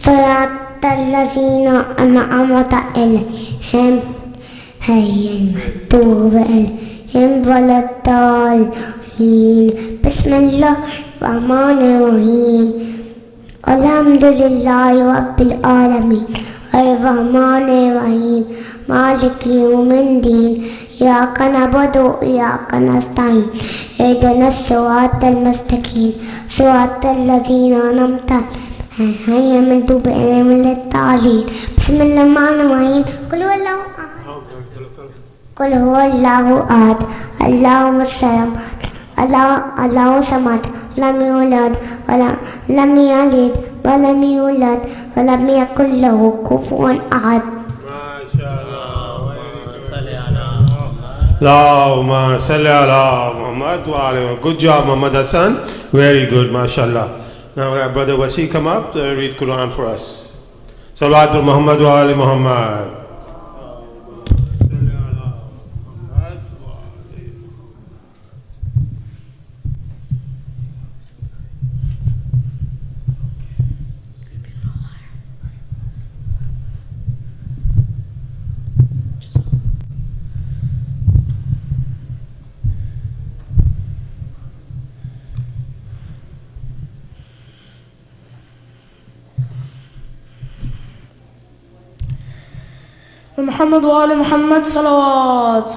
صراط الذين أنعمت عليهم غير المغضوب عليهم ولا الضالين. بسم الله الرحمن الرحيم. الحمد لله رب العالمين الرحمن الرحيم مالك يوم الدين إياك نعبد وإياك نستعين اهدنا الصراط المستقيم صراط الذين أنعمت عليهم غير المغضوب عليهم ولا الضالين. بسم الله الرحمن الرحيم. قل هو الله أحد اللهم الصمد الله صمد لم يولد ولم يلد ولم يولد ولم يكن له كفوا أحد. ما شاء الله. اللهم صل على Muhammad wa alayhi. Good job, Muhammad Hassan. Very good, mashallah. Now we have Brother Wasi come up to read Quran for us. Salawat Muhammad wa ali Muhammad. محمد وآل محمد صلوات.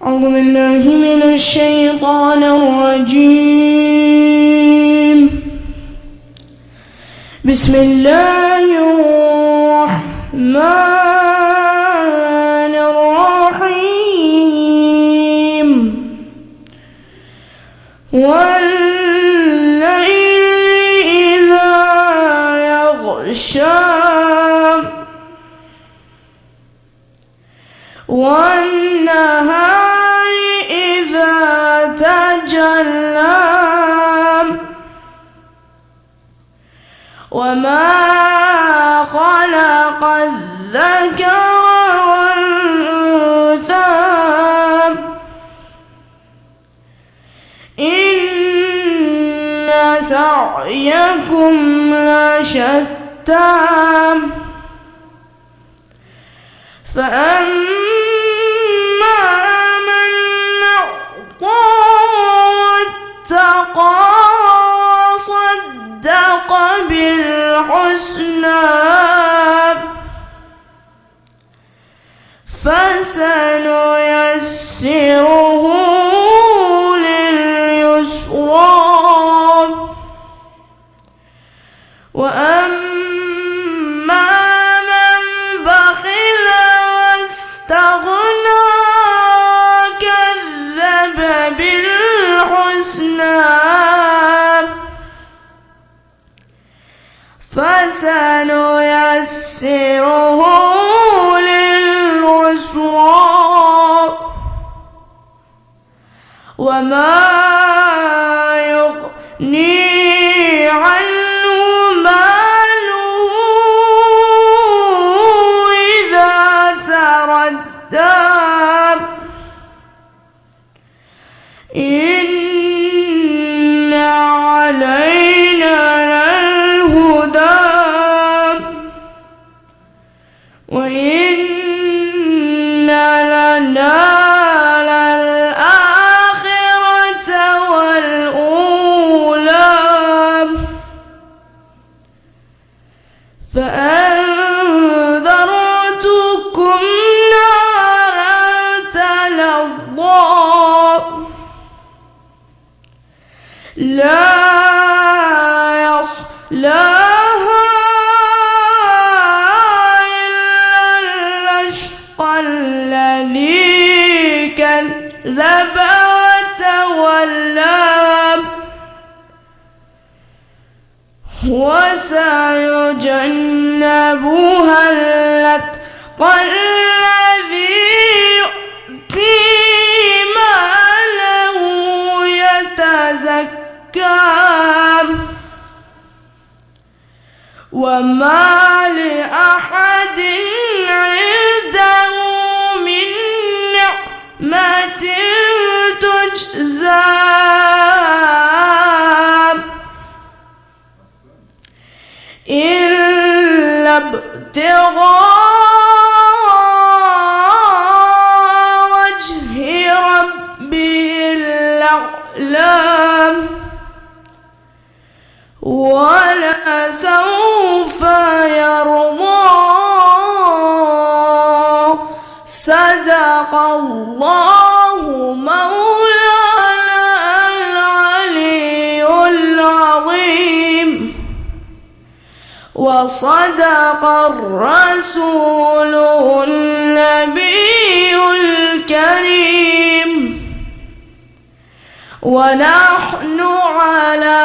أعوذ بالله من الشيطان الرجيم. بسم الله الرحمن الرحيم. والنهار إذا تجلى وما خلق الذكر والأنثى إن سعيكم لشتى فأما من أعطى واتقى وصدق بالحسنى فسنيسره لليسرى وأما من بخل واستغنى كذب بالحسنى فسنيسره للعسرى وما يغني عنه ماله إذا تردى إن علينا للهدى وإن لنا للآخرة والأولى فأنذرتكم نارا تلظى لا يصلاها إلا الأشقى الذي كذب وتولى وسيجنبها الأتقى الذي يؤتي ماله يتزكى وما لأحد عنده من نعمة تجزى أجزام إلا ابتغاء وجه ربي الأعلام ولا سوف يرضى صدق الله مولانا العلي العظيم وصدق الرسول النبي الكريم ونحن على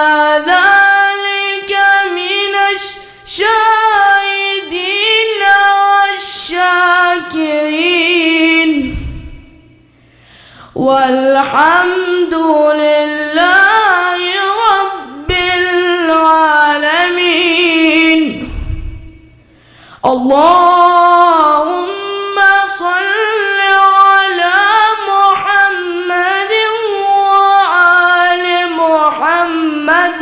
ذلك من الشاهدين والشاكرين والحمد لله رب العالمين اللهم صل على محمد وآل محمد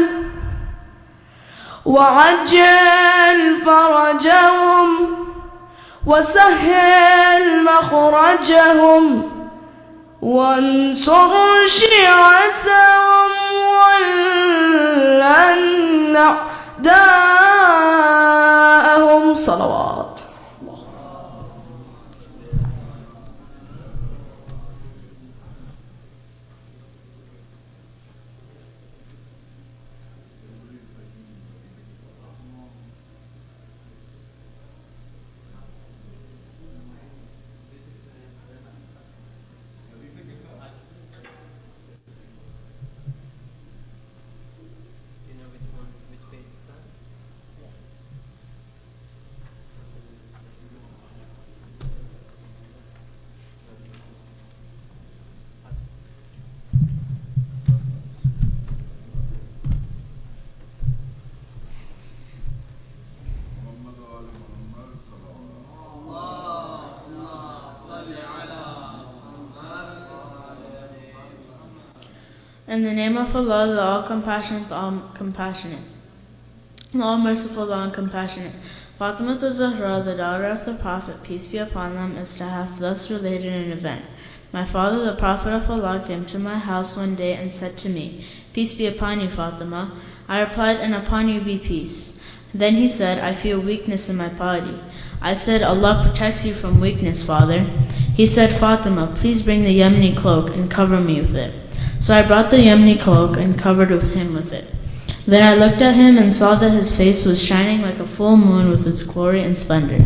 وعجل فرجهم وسهل مخرجهم وانصر شيعتهم ولن أعداءهم صلوات. In the name of Allah, the All-Compassionate, the All-Compassionate, the All-Merciful, the All-Compassionate. Fatima Zahra, the daughter of the Prophet, peace be upon them, is to have thus related an event. My father, the Prophet of Allah, came to my house one day and said to me, "Peace be upon you, Fatima." I replied, "And upon you be peace." Then he said, "I feel weakness in my body." I said, "Allah protects you from weakness, father." He said, "Fatima, please bring the Yemeni cloak and cover me with it." So I brought the Yemeni cloak and covered him with it. Then I looked at him and saw that his face was shining like a full moon with its glory and splendor.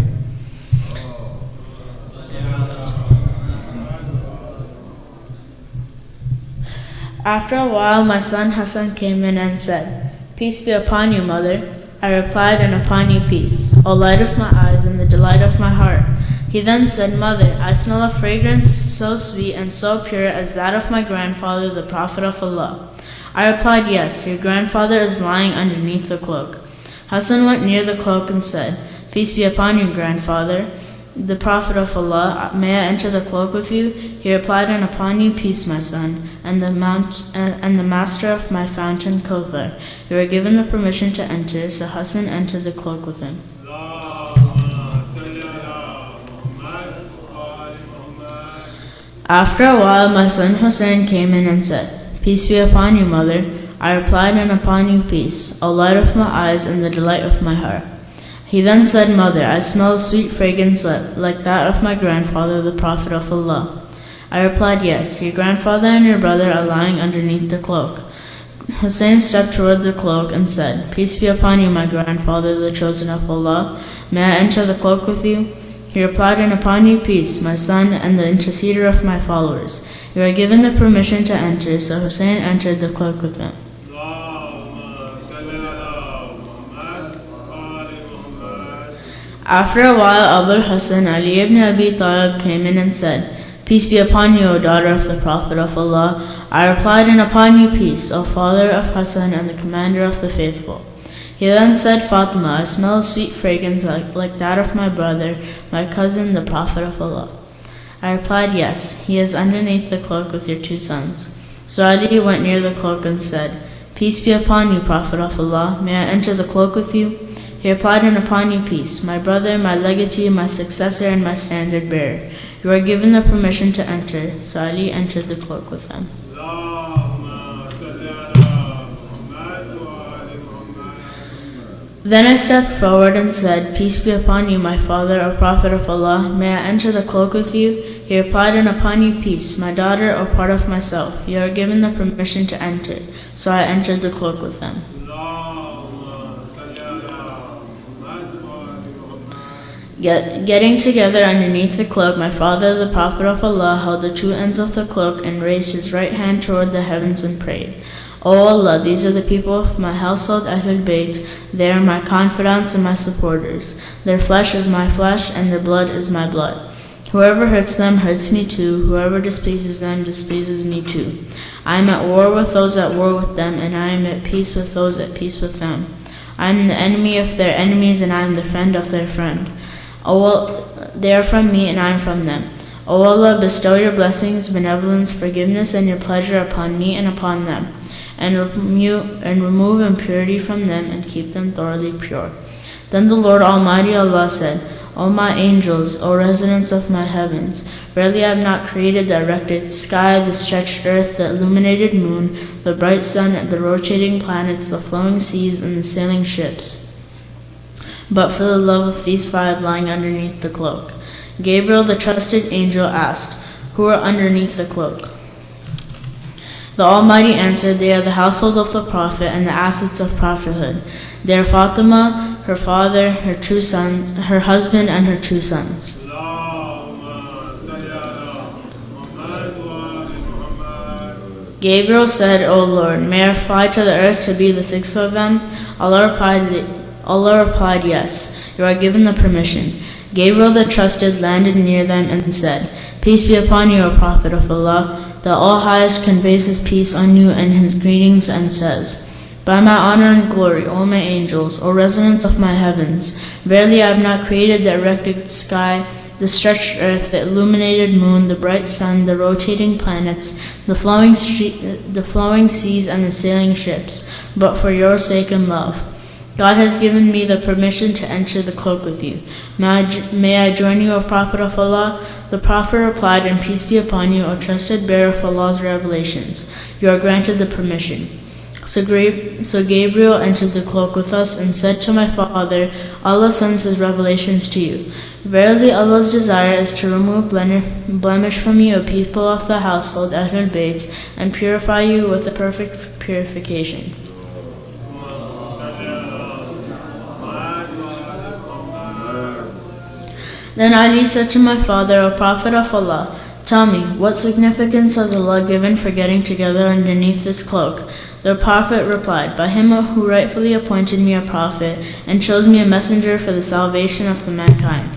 After a while, my son Hassan came in and said, "Peace be upon you, mother." I replied, "And upon you peace, O light of my eyes and the delight of my heart." He then said, "Mother, I smell a fragrance so sweet and so pure as that of my grandfather, the Prophet of Allah." I replied, "Yes, your grandfather is lying underneath the cloak." Hassan went near the cloak and said, "Peace be upon you, grandfather, the Prophet of Allah, may I enter the cloak with you?" He replied, "And upon you peace, my son, and the master of my fountain, Kothar. You are given the permission to enter." So Hassan entered the cloak with him. After a while, my son Hussein came in and said, "Peace be upon you, mother." I replied, "And upon you peace, O light of my eyes and the delight of my heart." He then said, "Mother, I smell a sweet fragrance like that of my grandfather, the Prophet of Allah." I replied, "Yes, your grandfather and your brother are lying underneath the cloak." Hussein stepped toward the cloak and said, "Peace be upon you, my grandfather, the chosen of Allah. May I enter the cloak with you?" He replied, "And upon you peace, my son and the interceder of my followers. You are given the permission to enter." So Hussein entered the cloak with him. After a while, Abu Hassan Ali ibn Abi Talib came in and said, "Peace be upon you, O daughter of the Prophet of Allah." I replied, "And upon you peace, O father of Hassan and the commander of the faithful." He then said, "Fatima, I smell a sweet fragrance like that of my brother, my cousin, the Prophet of Allah." I replied, "Yes, he is underneath the cloak with your two sons." So Ali went near the cloak and said, "Peace be upon you, Prophet of Allah. May I enter the cloak with you?" He replied, "And upon you peace, my brother, my legatee, my successor, and my standard bearer. You are given the permission to enter." So Ali entered the cloak with them. Then I stepped forward and said, "Peace be upon you, my father, O Prophet of Allah. May I enter the cloak with you?" He replied, "And upon you peace, my daughter, or part of myself. You are given the permission to enter." So I entered the cloak with them. Getting together underneath the cloak, my father, the Prophet of Allah, held the two ends of the cloak and raised his right hand toward the heavens and prayed, "O Allah, these are the people of my household Ahlul Bayt. They are my confidants and my supporters. Their flesh is my flesh, and their blood is my blood. Whoever hurts them hurts me too. Whoever displeases them displeases me too. I am at war with those at war with them, and I am at peace with those at peace with them. I am the enemy of their enemies, and I am the friend of their friend. They are from me, and I am from them. O Allah, bestow your blessings, benevolence, forgiveness, and your pleasure upon me and upon them, and remove impurity from them, and keep them thoroughly pure." Then the Lord Almighty Allah said, "O my angels, O residents of my heavens, verily I have not created the erected sky, the stretched earth, the illuminated moon, the bright sun, the rotating planets, the flowing seas, and the sailing ships, but for the love of these five lying underneath the cloak." Gabriel, the trusted angel, asked, "Who are underneath the cloak?" The Almighty answered, "They are the household of the Prophet and the assets of prophethood. They are Fatima, her father, her two sons, her husband, and her two sons." Gabriel said, "O Lord, may I fly to the earth to be the sixth of them?" Allah replied, "Yes, you are given the permission." Gabriel the trusted landed near them and said, "Peace be upon you, O Prophet of Allah. The All-Highest conveys his peace on you and his greetings and says, By my honor and glory, O my angels, O residents of my heavens, verily I have not created the erected sky, the stretched earth, the illuminated moon, the bright sun, the rotating planets, the flowing seas, and the sailing ships, but for your sake and love. God has given me the permission to enter the cloak with you. May I join you, O Prophet of Allah?" The Prophet replied, "And peace be upon you, O trusted bearer of Allah's revelations. You are granted the permission." So Gabriel entered the cloak with us and said to my father, "Allah sends his revelations to you. Verily Allah's desire is to remove blemish from you, O people of the household Ahlul Bayt, and purify you with the perfect purification." Then Ali said to my father, "O Prophet of Allah, tell me, what significance has Allah given for getting together underneath this cloak?" The Prophet replied, "By him who rightfully appointed me a prophet and chose me a messenger for the salvation of the mankind."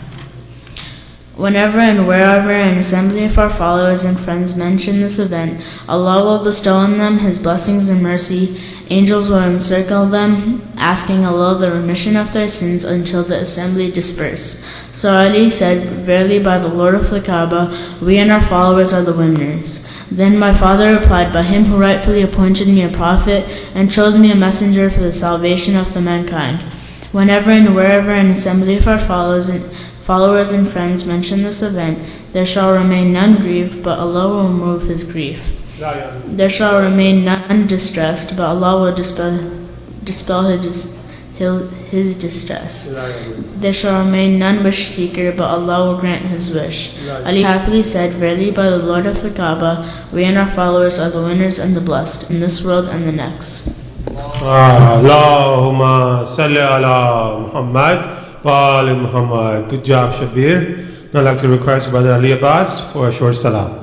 Whenever and wherever an assembly of our followers and friends mention this event, Allah will bestow on them His blessings and mercy. Angels will encircle them, asking Allah the remission of their sins until the assembly disperse. So Ali said, "Verily by the Lord of the Kaaba, we and our followers are the winners." Then my father replied, "By him who rightfully appointed me a prophet and chose me a messenger for the salvation of the mankind." Whenever and wherever an assembly of our followers and friends mention this event, there shall remain none grieved, but Allah will remove his grief. There shall remain none distressed, but Allah will dispel his distress. There shall remain none wish seeker, but Allah will grant his wish. Ali happily said, "Verily by the Lord of the Kaaba, we and our followers are the winners and the blessed, in this world and the next." Allahumma salli ala Muhammad wa ali Muhammad. Good job, Shabir. Now I'd like to request Brother Ali Abbas for a short salam.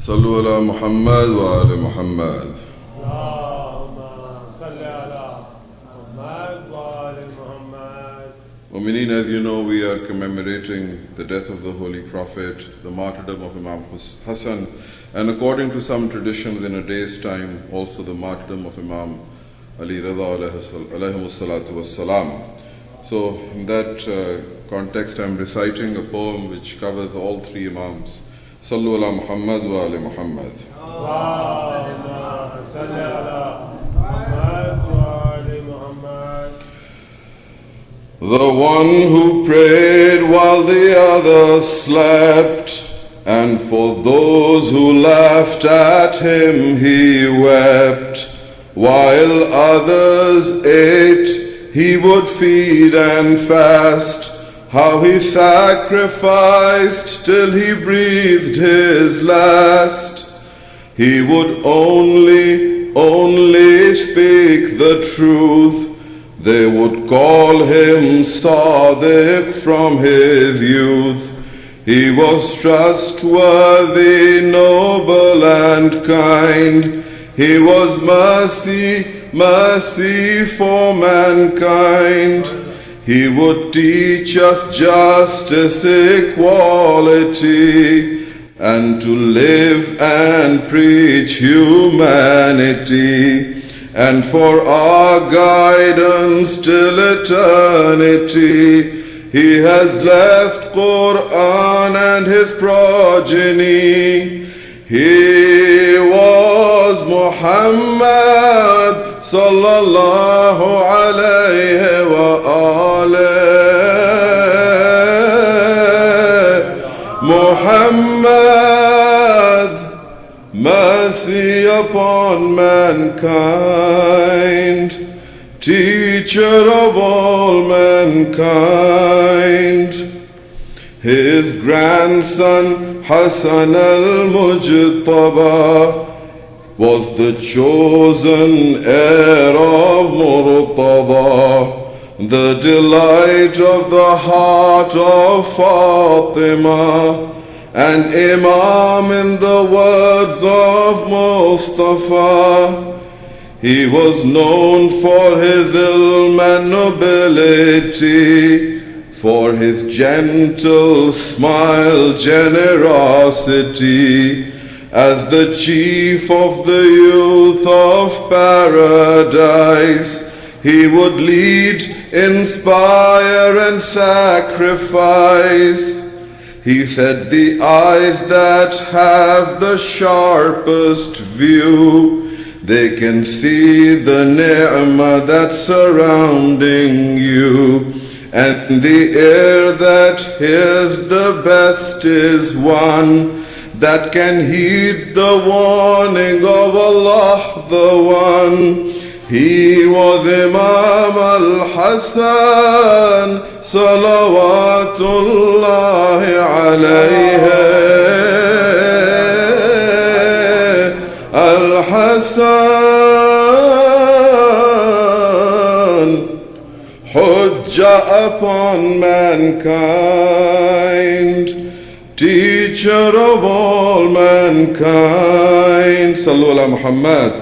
صلوا على محمد وآل محمد. اللهم صل على محمد وآل محمد. Mu'mineen, as you know, we are commemorating the death of the Holy Prophet, the martyrdom of Imam Hassan, and according to some traditions, in a day's time, also the martyrdom of Imam Ali Rida alayhi salatu wassalam. So, in that context, I am reciting a poem which covers all three Imams. Sallu ala Muhammad wa ali Muhammad. The one who prayed while the others slept, and for those who laughed at him he wept. While others ate, he would feed and fast. How he sacrificed till he breathed his last. He would only speak the truth. They would call him Sadiq from his youth. He was trustworthy, noble and kind. He was mercy for mankind. He would teach us justice, equality, and to live and preach humanity. And for our guidance till eternity, he has left Quran and his progeny. He was Muhammad sallallahu alayhi wa alihi. Muhammad, mercy upon mankind, teacher of all mankind. His grandson Hassan al-Mujtaba was the chosen heir of Murtada, the delight of the heart of Fatima, and Imam in the words of Mustafa. He was known for his ilm and nobility, for his gentle smile, generosity. As the chief of the youth of paradise, he would lead, inspire and sacrifice. He said, the eyes that have the sharpest view, they can see the ni'mah that's surrounding you. And the ear that hears the best is one that can heed the warning of Allah, the one. He was Imam al-Hassan, salawatullahi alayhi. Al-Hassan, Hujjah upon mankind, teacher of all mankind. Sallu ala Muhammad.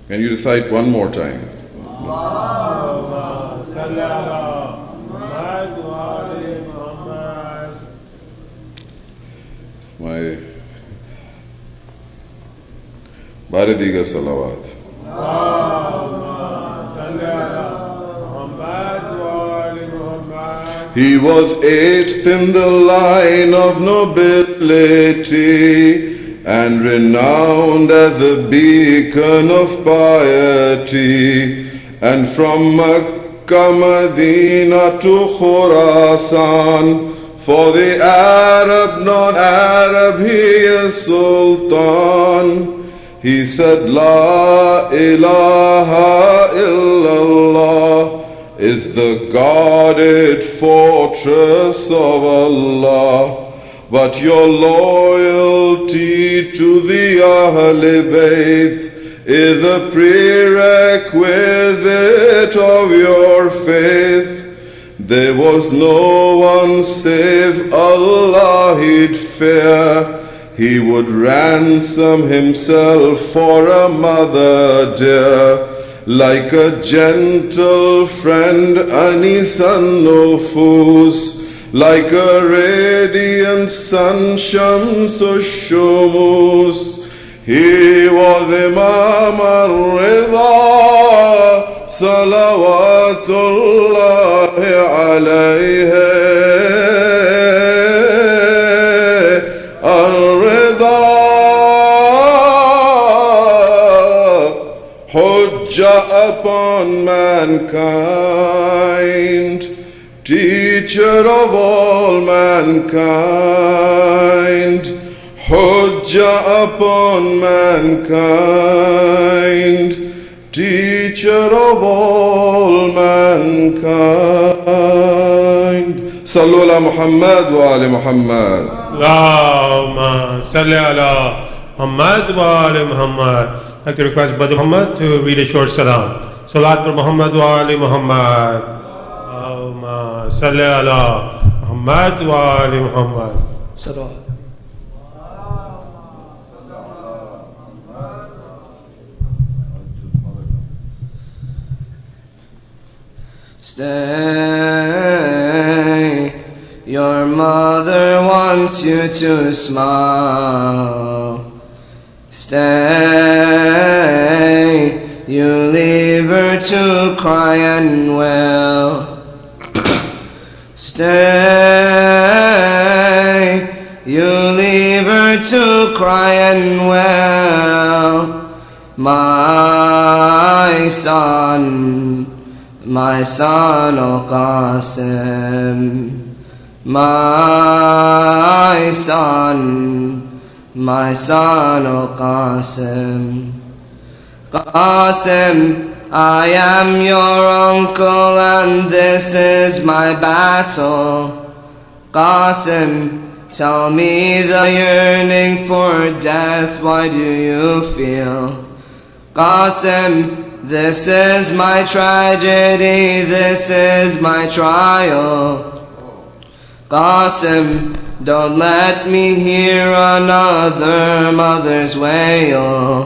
Can you recite one more time? My Bharatiga Salawat. He was eighth in the line of nobility, and renowned as a beacon of piety. And from Makkah, Medina to Khurasan, for the Arab, non-Arab, he is Sultan. He said, La ilaha illallah is the guarded fortress of Allah. But your loyalty to the Ahl Bayt is a prerequisite of your faith. There was no one save Allah he'd fear. he would ransom himself for a mother dear. Like a gentle friend, Anisan Nufus, like a radiant sun, Shamsu Shumus. He was Imam al-Rida, Salawatullahi alayhi. Al-Rida, Hujjah upon mankind, teacher of all mankind, Hujjah upon mankind, teacher of all mankind. Sallu ala Muhammad wa ali Muhammad. Allahumma salli ala Muhammad wa ali Muhammad. I'd like to request Brother Muhammad to read a short salam. Salat for Muhammad wa ali Muhammad. Allahumma salli ala Muhammad wa ali Muhammad. Salawat. Stay, your mother wants you to smile. Stay, you leave her to cry and wail. Stay, you leave her to cry and wail. My son, O Qasim, my son, O Qasim. Qasim, I am your uncle and this is my battle. Qasim, tell me the yearning for death, why do you feel? Qasim, this is my tragedy, this is my trial. Qasim, don't let me hear another mother's wail.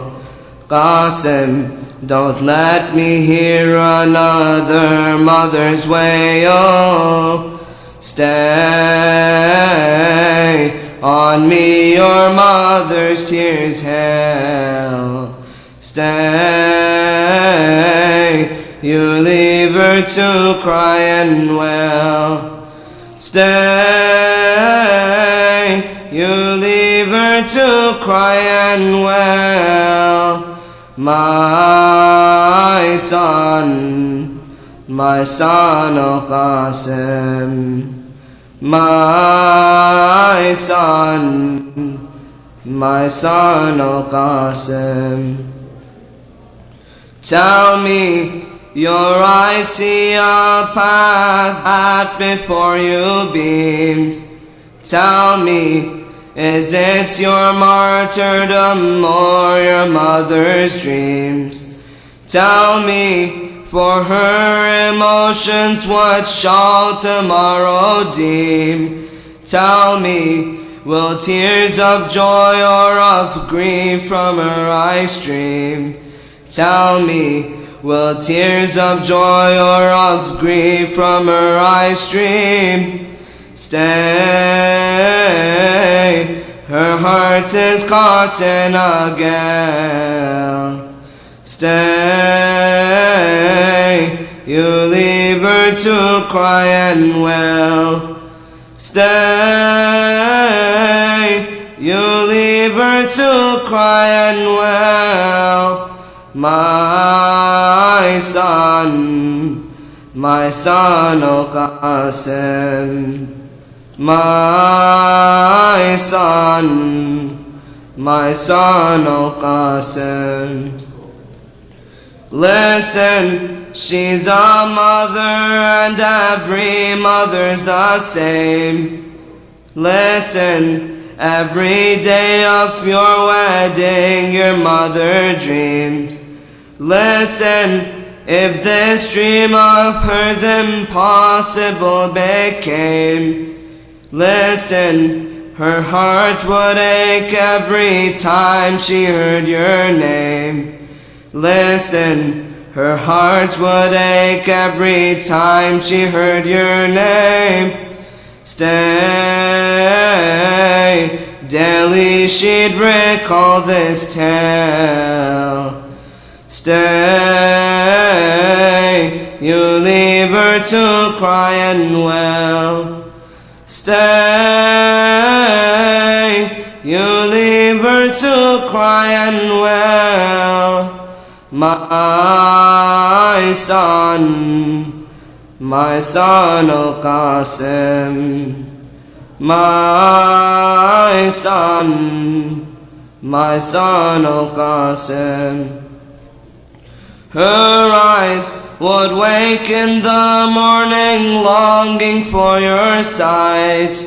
Qasim, don't let me hear another mother's wail. Stay, on me your mother's tears hail. Stay, you leave her to cry and wail. Stay, you leave her to cry and wail. My son, O Qasim, my son, O Qasim. Tell me, your eyes see a path that before you beams. Tell me, is it your martyrdom or your mother's dreams? Tell me, for her emotions what shall tomorrow deem? Tell me, will tears of joy or of grief from her eyes stream? Tell me, will tears of joy or of grief from her eyes stream? Stay, her heart is caught in a gale. Stay, you leave her to cry and wail. Stay, you leave her to cry and wail. My son, O Qasim, my son, O Qasim. Listen, she's a mother and every mother's the same. Listen, every day of your wedding your mother dreams. Listen, if this dream of hers impossible became. Listen, Her heart would ache every time she heard your name. Listen, her heart would ache every time she heard your name. Stay, daily she'd recall this tale. Stay, you leave her to cry and wail. Stay, you leave her to cry and wail. My son Al-Qasim, my son Al-Qasim. Her eyes would wake in the morning longing for your sight.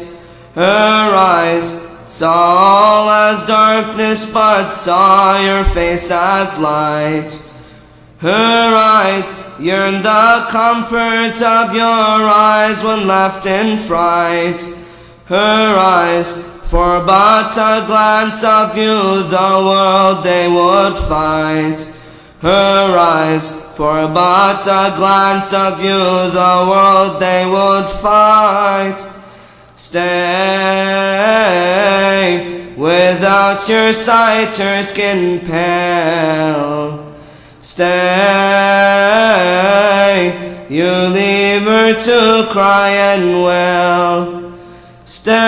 Her eyes saw all as darkness but saw your face as light. Her eyes yearned the comfort of your eyes when left in fright. Her eyes for but a glance of you the world they would fight. Her eyes for but a glance of you the world they would fight. Stay, without your sight her skin pale. Stay, you leave her to cry and wail. Stay,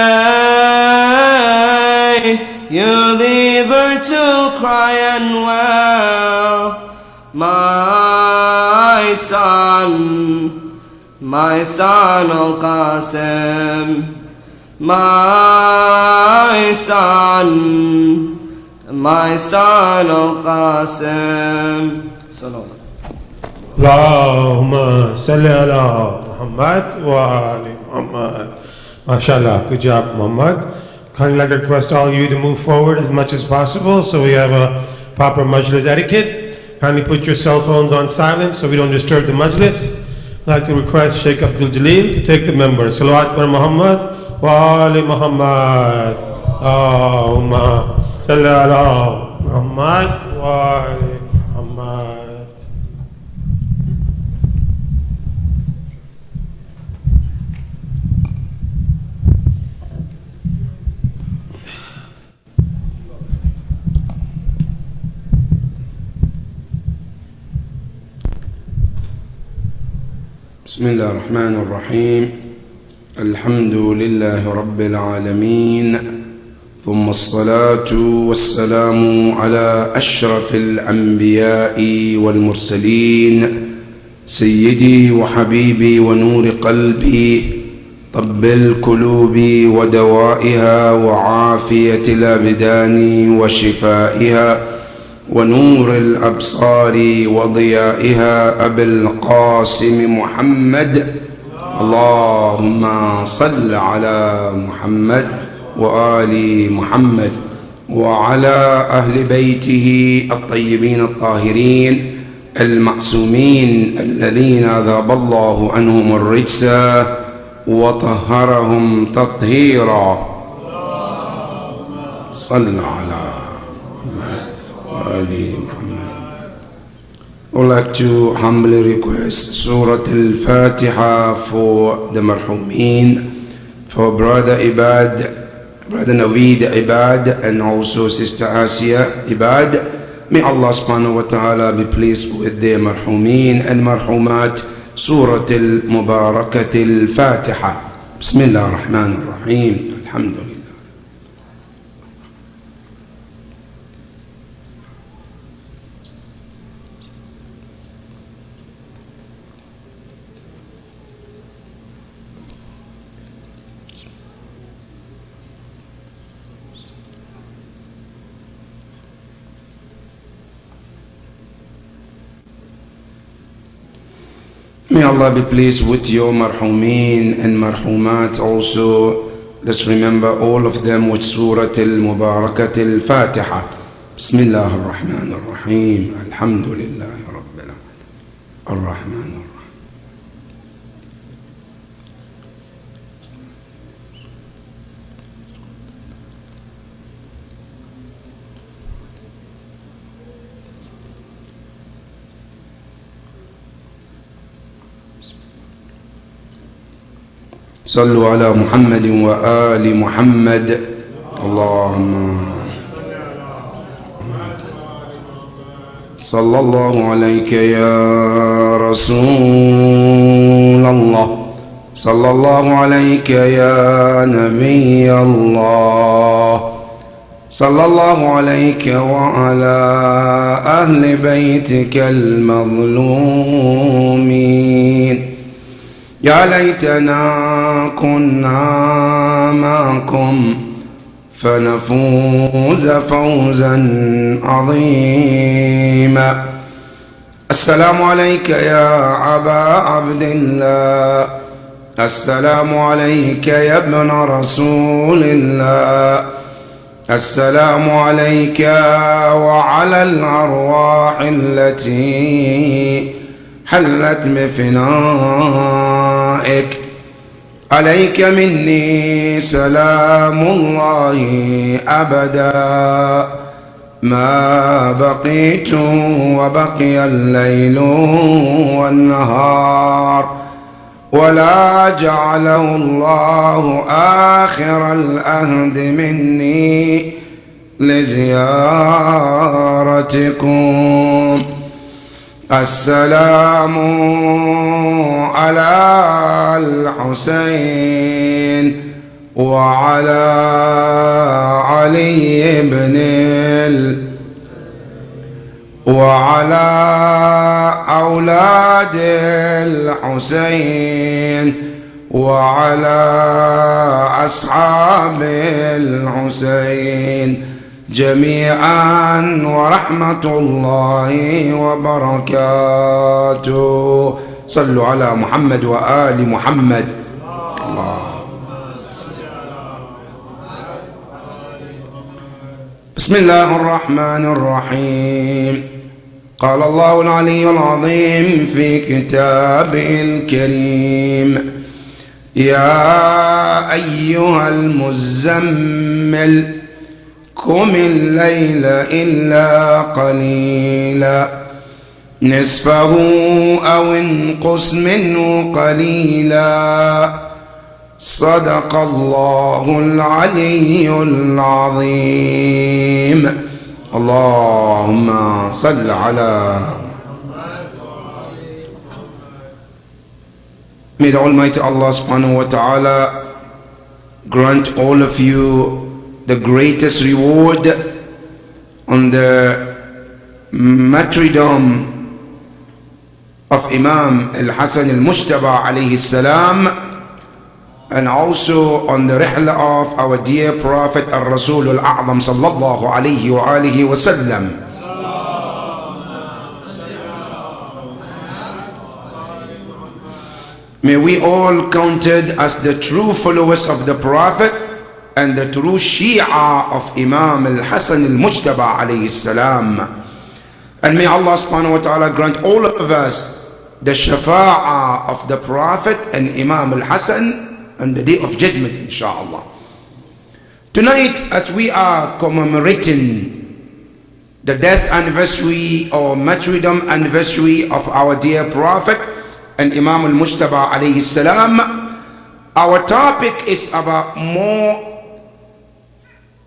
you leave her to cry and wail. My son Al-Qasim, my son Al-Qasim. Salawat. Allahumma salli ala Muhammad wa ali Muhammad. MashaAllah, good job, Muhammad. Kindly like to request all of you to move forward as much as possible so we have a proper majlis etiquette. Kindly put your cell phones on silent so we don't disturb the majlis. I'd like to request Sheikh Abdul Jaleel to take the member. Salawat wa Muhammad wa ali Muhammad. Allahumma salli ala Muhammad wa ali Muhammad. بسم الله الرحمن الرحيم. الحمد لله رب العالمين، ثم الصلاة والسلام على أشرف الأنبياء والمرسلين سيدي وحبيبي ونور قلبي، طب القلوب ودوائها وعافية الأبدان وشفائها ونور الأبصار وضيائها أبي القاسم محمد. اللهم صل على محمد وآل محمد وعلى أهل بيته الطيبين الطاهرين المعصومين الذين أذهب الله عنهم الرجس وطهرهم تطهيرا. صل على I would like to humbly request Surah Al-Fatiha for the Marhumeen, for Brother Ibad, Brother Naveed Ibad, and also Sister Asia Ibad. May Allah subhanahu wa ta'ala be pleased with the Marhumeen and Marhumat. Surah Al-Mubarakat Al-Fatiha. Bismillah ar-Rahman ar-Rahim. Alhamdulillah. May Allah be pleased with your marhumeen and marhumat also. Let's remember all of them with Surah Al-Mubarakat Al-Fatiha. Bismillah ar-Rahman ar-Rahim. Alhamdulillah Rabbil Alamin. Ar-Rahman ar-Rahim. صلوا على محمد وآل محمد. اللهم صلى الله عليك يا رسول الله، صلى الله عليك يا نبي الله، صلى الله عليك وعلى أهل بيتك المظلومين. يا ليتنا كنا معكم فنفوز فوزا عظيما. السلام عليك يا أبا عبد الله، السلام عليك يا ابن رسول الله، السلام عليك وعلى الأرواح التي حلت بفنائك. عليك مني سلام الله أبدا ما بقيت وبقي الليل والنهار، ولا جعله الله آخر الأهد مني لزيارتكم. السلام على الحسين وعلى علي بن وعلى أولاد الحسين وعلى أصحاب الحسين جميعا ورحمة الله وبركاته. صلوا على محمد وآل محمد. الله. بسم الله الرحمن الرحيم. قال الله العلي العظيم في كتابه الكريم: يا أيها المزمل قم الليل إلا قليلا نصفه أو انقص منه قليلا صدق الله العلي العظيم. اللهم صل على. May the Almighty Allah subhanahu wa ta'ala grant all of you the greatest reward on the martyrdom of Imam al-Hasan al-Mujtaba alayhi salam, and also on the rihla of our dear Prophet al-Rasul al-A'zam sallallahu alayhi wa alihi wa sallam. May we all counted as the true followers of the Prophet and the true Shia of Imam al-Hasan al-Mujtaba alayhi salam. And may Allah subhanahu wa ta'ala grant all of us the shafa'ah of the Prophet and Imam al-Hasan on the day of judgment, inshallah. Tonight, as we are commemorating the death anniversary or martyrdom anniversary of our dear Prophet and Imam al-Mujtaba alayhi salam, our topic is about more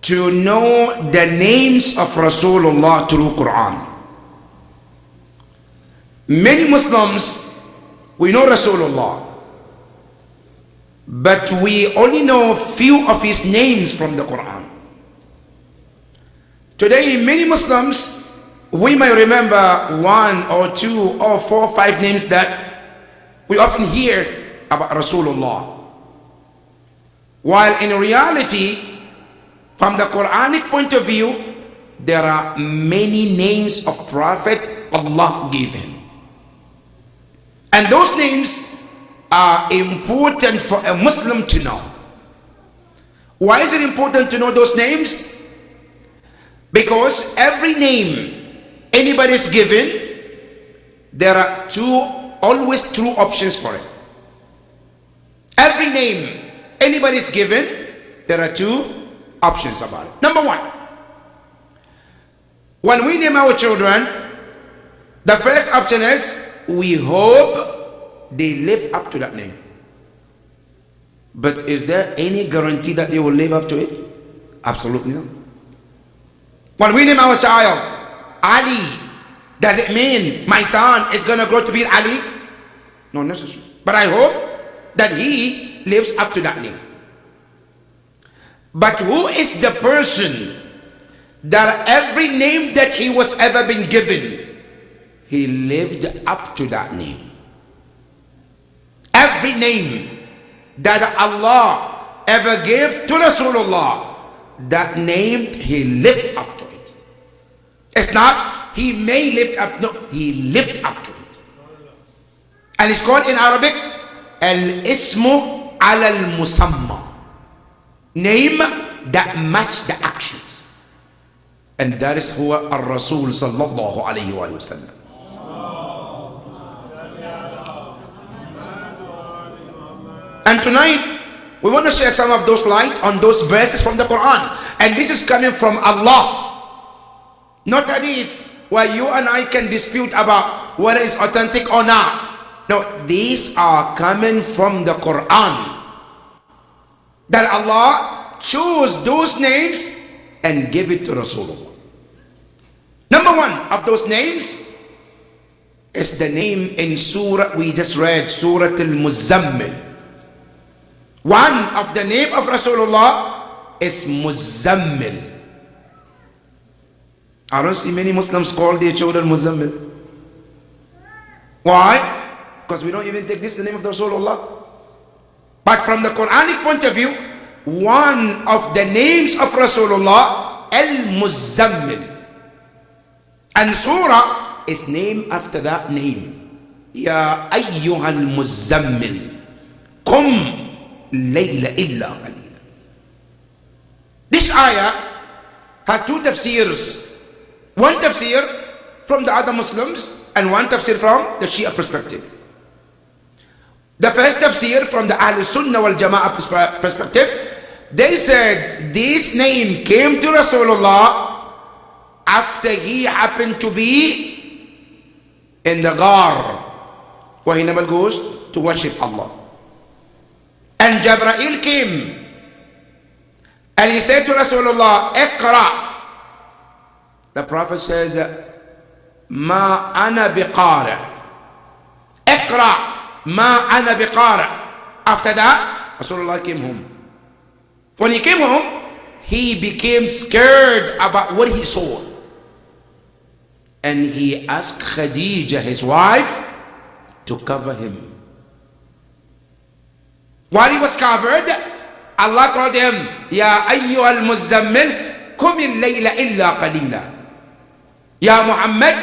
to know the names of Rasulullah through Quran. Many Muslims, we know Rasulullah, but we only know few of his names from the Quran. Today, many Muslims, we may remember 1 or 2 or 4 or 5 names that we often hear about Rasulullah, while in reality, from the Quranic point of view, there are many names of Prophet Allah gave him. And those names are important for a Muslim to know. Why is it important to know those names? Because every name anybody is given, there are always two options for it. Every name anybody is given, there are two options about it. Number one, when we name our children, the first option is we hope they live up to that name. But is there any guarantee that they will live up to it? Absolutely not. When we name our child Ali, does it mean my son is going to grow to be Ali? Not necessarily. But I hope that he lives up to that name. But who is the person that every name that he was ever been given, he lived up to that name? Every name that Allah ever gave to Rasulullah, that name he lived up to it. It's not he may live up, no, he lived up to it. And it's called in Arabic al-ismu al-musamma, name that match the actions. And that is huwa al-Rasul sallallahu alayhi wa sallam. And tonight we want to share some of those light on those verses from the Quran. And this is coming from Allah, not hadith where you and I can dispute about whether it's authentic or not. No, these are coming from the Quran, that Allah chose those names and give it to Rasulullah. Number one of those names is the name in Surah we just read, Surah Al-Muzammil. One of the name of Rasulullah is Muzammil. I don't see many Muslims call their children Muzammil. Why? Because we don't even take this the name of the Rasulullah. But from the Quranic point of view, one of the names of Rasulullah, Al-Muzammil. And surah is named after that name. Ya ayyuhal muzammil, qum layla illa qalila. This ayah has two tafsirs. One tafsir from the other Muslims and one tafsir from the Shia perspective. The first tafsir from the Ahl Sunnah wal Jama'ah perspective, they said this name came to Rasulullah after he happened to be in the Ghar, where he never goes to worship Allah. And Jabrail came and he said to Rasulullah, Iqra. The Prophet says, Ma ana biqari. Iqra, ma ana biqari. After that, Rasulullah came home. When he came home, he became scared about what he saw. And he asked Khadija, his wife, to cover him. While he was covered, Allah called him, Ya ayyuhal muzammil, kum al-layla illa qalila. Ya Muhammad,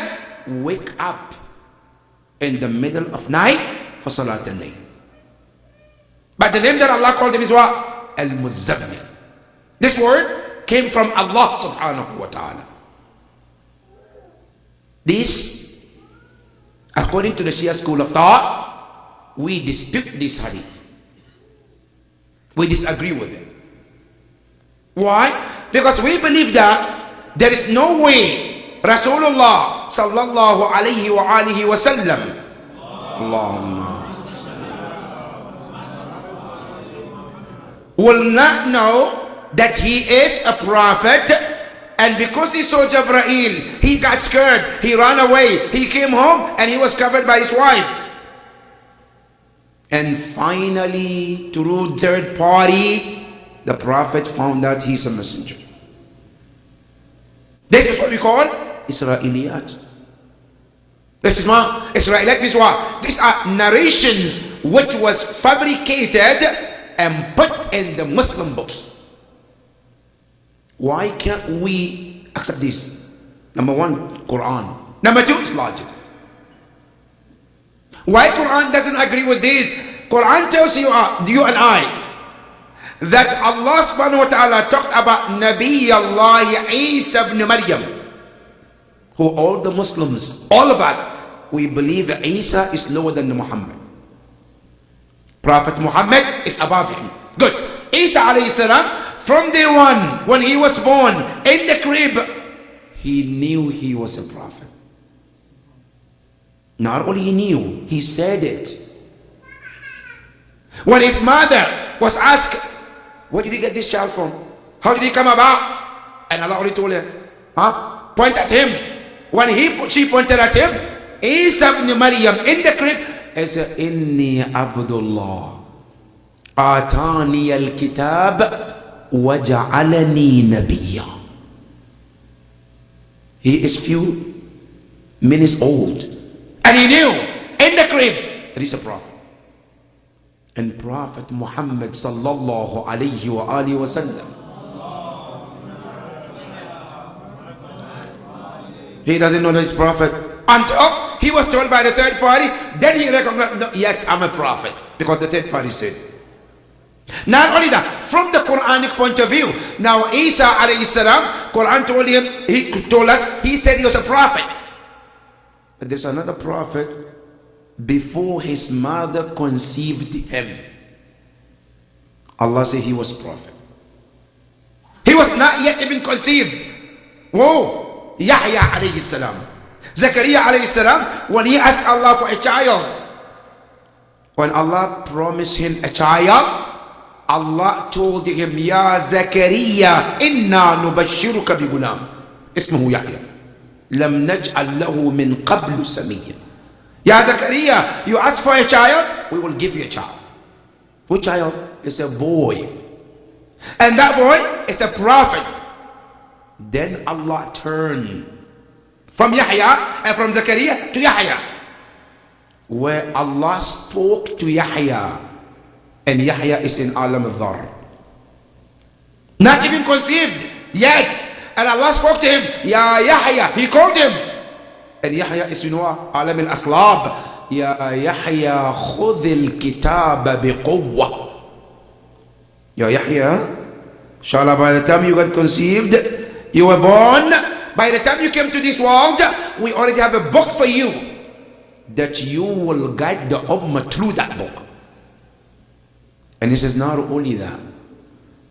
wake up in the middle of night for Salat al-Layl. But the name that Allah called him is what? Al-Muzammil. This word came from Allah subhanahu wa ta'ala. This, according to the Shia school of thought, we dispute this hadith. We disagree with it. Why? Because we believe that there is no way Rasulullah sallallahu alayhi wa alihi wa sallam will not know that he is a prophet, and because he saw Jabrail, he got scared, he ran away, he came home and he was covered by his wife. And finally, through third party, the prophet found out he's a messenger. This is what we call Israeliyat. This is what Israeliyat means what? These are narrations which was fabricated and put in the Muslim books. Why can't we accept this? Number one, Quran. Number two, is logic. Why Quran doesn't agree with this? Quran tells you and I, that Allah subhanahu wa ta'ala talked about Nabi Allah Isa ibn Maryam, who all the Muslims, all of us, we believe that Isa is lower than Muhammad. Prophet Muhammad is above him. Good. Isa alayhi salam, from day one, when he was born in the crib, he knew he was a prophet. Not only he knew, he said it. When his mother was asked, where did you get this child from? How did he come about? And Allah already told her, point at him. When she pointed at him, Isa ibn Maryam in the crib, he said, Inni Abdullah, Atani al-kitab, waja'alani nabiyya. He is few minutes old. And he knew in the crib that he's a prophet. And Prophet Muhammad sallallahu alayhi wa alihi wa sallam, he doesn't know that he's prophet until he was told by the third party. Then he recognized, no, yes, I'm a prophet, because the third party said. Not only that, from the Quranic point of view, now Isa alayhi salam, Quran told him, he told us, he said he was a prophet. But there's another prophet before his mother conceived him. Allah said he was a prophet. He was not yet even conceived. Whoa! Yahya alayhi salam. Zakaria alayhi salam, when he asked Allah for a child, when Allah promised him a child, Allah told him, Ya Zakaria, inna nubashiruka bi gulam, ismuhu Yahya, lam naj'al lahu min qablu samiyya. Ya Zakaria, you ask for a child, we will give you a child. What child? It's a boy. And that boy is a prophet. Then Allah turned from Yahya and from Zakaria to Yahya, where Allah spoke to Yahya, and Yahya is in Alam al-Dhar, not even conceived yet, and Allah spoke to him, Ya Yahya, he called him, and Yahya is in Alam al-Aslab, Ya Yahya khudh al-kitab biquwwa. Ya Yahya, inshallah, by the time you got conceived, you were born, by the time you came to this world, we already have a book for you, that you will guide the ummah through that book. And he says, not only that,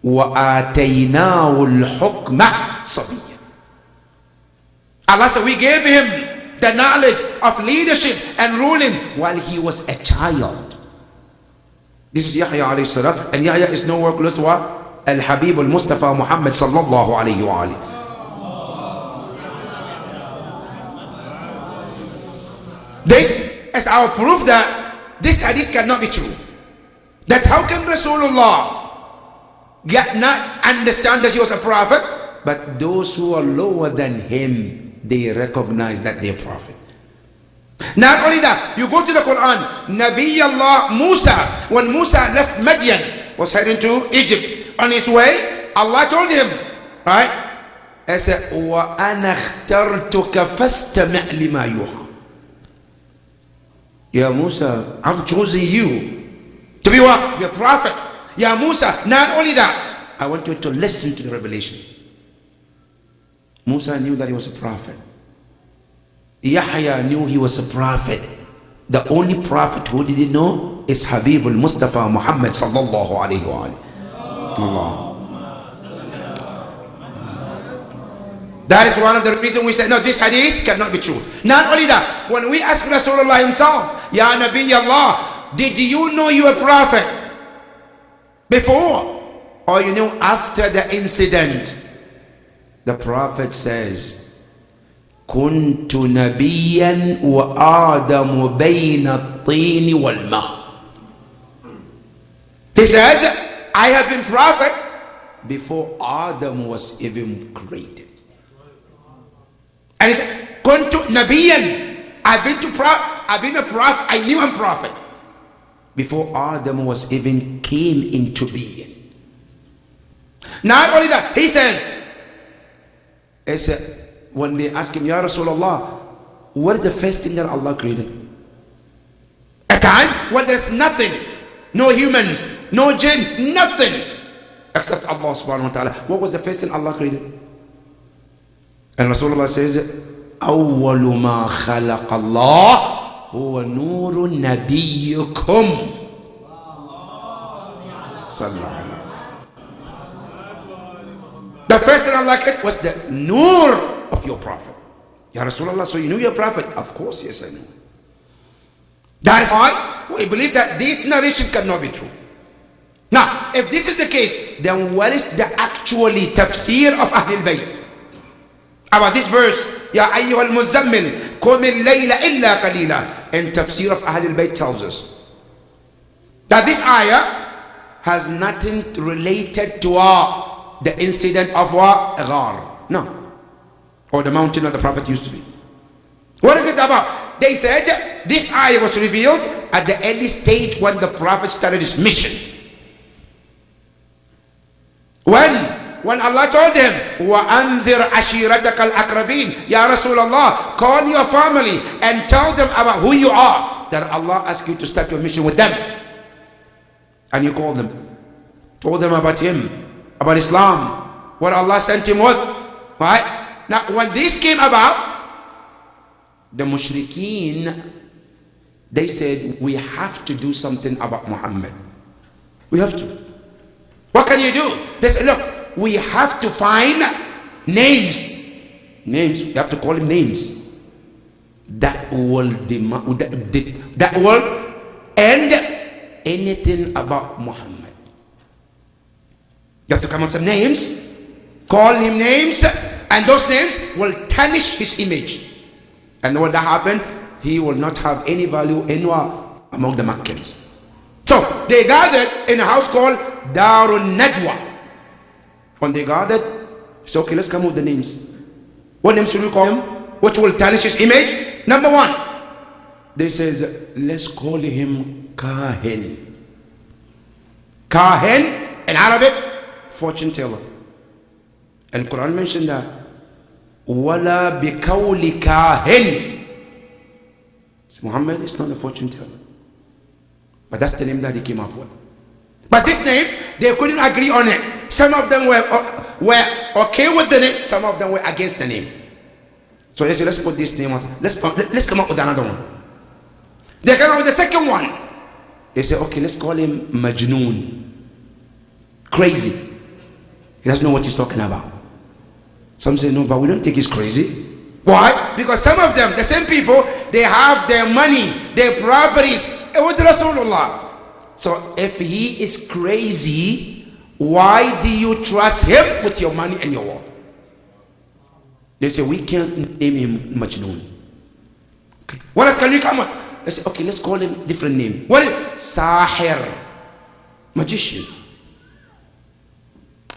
وَآتَيْنَاهُ الْحُكْمَ صَبِيًّا. Allah said, we gave him the knowledge of leadership and ruling while he was a child. This is Yahya alayhi salam, and Yahya is nowhere close to what? Al-Habib al-Mustafa Muhammad sallallahu alayhi wa alayhi. This is our proof that this hadith cannot be true. That how can Rasulullah yet not understand that he was a prophet, but those who are lower than him, they recognize that they're prophet. Not only that, you go to the Quran, Nabi Allah Musa, when Musa left Madian, was heading to Egypt, on his way, Allah told him, right? He said, وَأَنَا اخْتَرْتُكَ فَاسْتَمِعْ لِمَا يُوحَى. Ya Musa, I'm choosing you to be what? Be a prophet. Ya Musa, not only that, I want you to listen to the revelation. Musa knew that he was a prophet. Yahya knew he was a prophet. The only prophet who didn't know is Habib al-Mustafa Muhammad sallallahu alayhi wa alayhi. Allah. That is one of the reasons we say, no, this hadith cannot be true. Not only that, when we ask Rasulullah himself, Ya Nabi Allah, did you know you were a prophet before? Or you know after the incident? The prophet says, Kuntu nabiyan wa Adamu bayna at-tin wal ma. He says, I have been prophet before Adam was even created. And he said, Kuntu nabiyan, I've been a prophet, I knew I'm prophet before Adam was even came into being. Not only that, he says, when they ask him, Ya Rasulullah, what is the first thing that Allah created? A time when there's nothing, no humans, no jinn, nothing except Allah subhanahu wa ta'ala. What was the first thing Allah created? And Rasulullah says, أول ما خلق الله هو نور نبيكم. The first thing Allah created was the nur of your prophet. Ya Rasulullah, so you knew your prophet? Of course, yes, I know. That is why we believe that this narration cannot be true. Now, if this is the case, then what is the actually tafsir of Ahlul Bayt? About this verse, Ya ayyuhal muzammil, qum al-layla illa qalila. And tafsir of Ahlul Bayt tells us that this ayah has nothing related to the incident of Ghar. No. Or the mountain of the Prophet used to be. What is it about? They said this ayah was revealed at the early stage when the Prophet started his mission. When Allah told him, وَأَنذِرْ عَشِيرَتَكَ الْأَقْرَبِينَ, Ya Rasulullah, call your family and tell them about who you are, that Allah asked you to start your mission with them. And you called them, told them about him, about Islam, what Allah sent him with. Right? Now, when this came about, the mushrikeen, they said, we have to do something about Muhammad. We have to. What can you do? They said, look, we have to find names. Names, you have to call him names that will end anything about Muhammad. You have to come up with some names, call him names, and those names will tarnish his image. And when that happens, he will not have any value anywhere among the Meccans. So they gathered in a house called Darun Najwa. When they gathered, so okay, let's come with the names. What names should we call him? Which will tarnish his image? Number one, they says, let's call him Kahin. Kahin in Arabic, fortune teller. And Quran mentioned that. Wala bikawli kahin. Muhammad is not a fortune teller. But that's the name that he came up with. But this name, they couldn't agree on it. Some of them were okay with the name, some of them were against the name. So they said, let's put this name on. Let's come up with another one. They came up with the second one. They said, okay, let's call him Majnoon. Crazy. He doesn't know what he's talking about. Some say, no, but we don't think he's crazy. Why? Because some of them, the same people, they have their money, their properties with Rasulullah. So if he is crazy, why do you trust him with your money and your wealth? They say, we can't name him Majnoon. Okay. What else can you come with? They say, okay, let's call him different name. What is Sahir? Magician.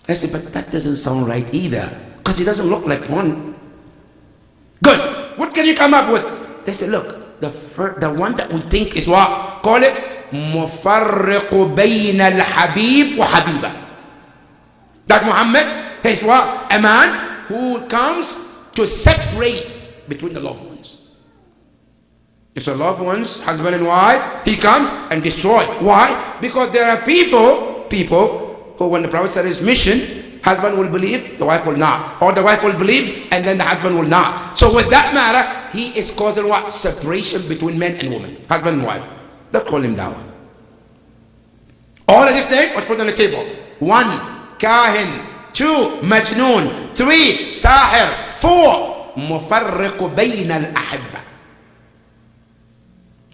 I say, but that doesn't sound right either, because he doesn't look like one. Good. What can you come up with? They say, look, the one that we think is what? Call it Mufarriq bayna al-Habib wa Habiba. That Muhammad is what? A man who comes to separate between the loved ones. It's a loved ones, husband and wife, he comes and destroys. Why? Because there are people who, when the Prophet started his mission, husband will believe, the wife will not. Or the wife will believe, and then the husband will not. So with that matter, he is causing what? Separation between men and women, husband and wife. Don't call him down. All of this name was put on the table. 1, Kahin. 2, Majnoon. 3, Sahir. 4, Mufarriq bayna al-Ahibba.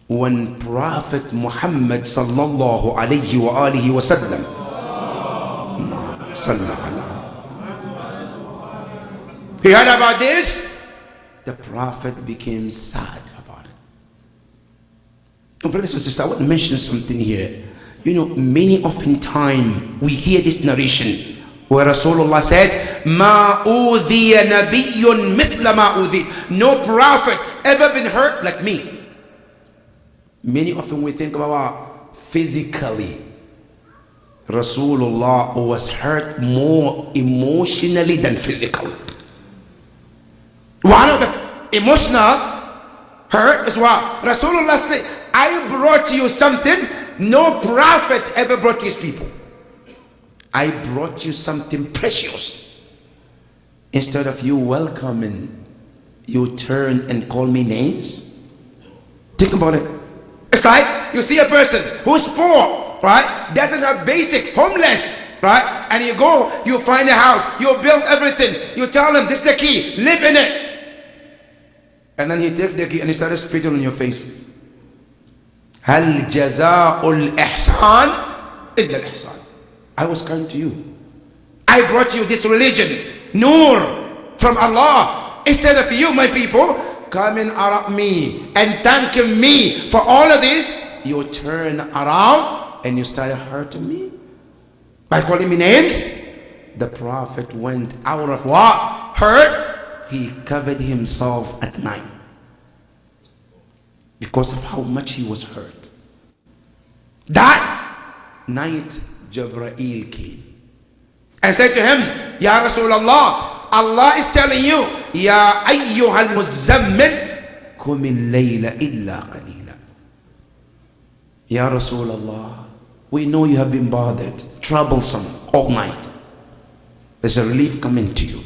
When Prophet Muhammad sallallahu alayhi wa alihi wa sallam he heard about this, the Prophet became sad about it. Oh, brothers and sisters, I want to mention something here. You know, many often time we hear this narration where Rasulullah said, "Ma udhiya nabiyyun mithla ma udhi." No prophet ever been hurt like me. Many often we think about physically. Rasulullah was hurt more emotionally than physically. One of the emotional hurt is what? Rasulullah said, I brought you something no prophet ever brought to his people. I brought you something precious. Instead of you welcoming, you turn and call me names. Think about it. It's like you see a person who's poor, right? Doesn't have basic, homeless, right? And you go, you find a house, you build everything, you tell him this is the key, live in it. And then he take the key and he started spitting on your face. Hal jaza'ul ihsan illa al-ihsan. I was kind to you. I brought you this religion, Nur, from Allah. Instead of you, my people, coming around me and thanking me for all of this, you turn around and you started hurting me by calling me names. The Prophet went out of what? Hurt. He covered himself at night because of how much he was hurt. That night, Jibreel came and said to him, Ya Rasulullah, Allah is telling you, Ya ayyuhal muzammil, kumil layla illa qalila. Ya Rasulullah, we know you have been bothered, troublesome all night. There's a relief coming to you.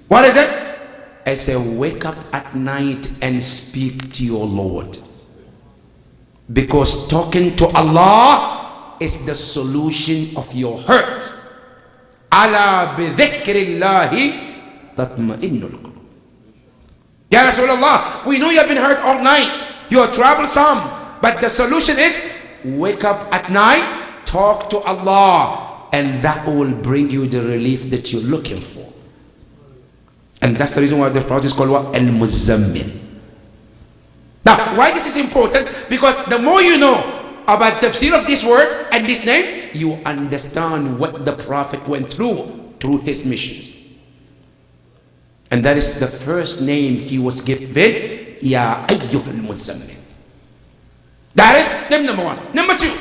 What is it? I say, wake up at night and speak to your Lord. Because talking to Allah is the solution of your hurt. Ala bi dhikrillahi tatma'innul qulub. Ya Rasulullah, we know you have been hurt all night. You are troublesome. But the solution is, wake up at night, talk to Allah, and that will bring you the relief that you're looking for. And that's the reason why the Prophet is called what? Al-Muzammil. Now, why this is important? Because the more you know about the tafsir of this word and this name, you understand what the Prophet went through his mission. And that is the first name he was given, Ya Ayyuhal Muzammil. That is name number one. Number two,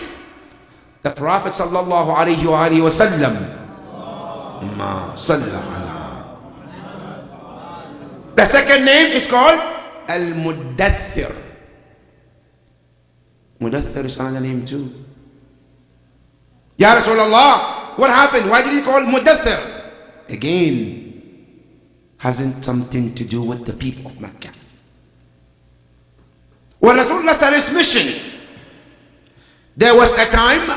the Prophet sallallahu alayhi wa sallam. The second name is called Al-Muddathir. Muddathir is another name too. Ya Rasulullah, what happened? Why did he call Muddathir? Again, hasn't something to do with the people of Mecca. When Rasulullah started his mission, there was a time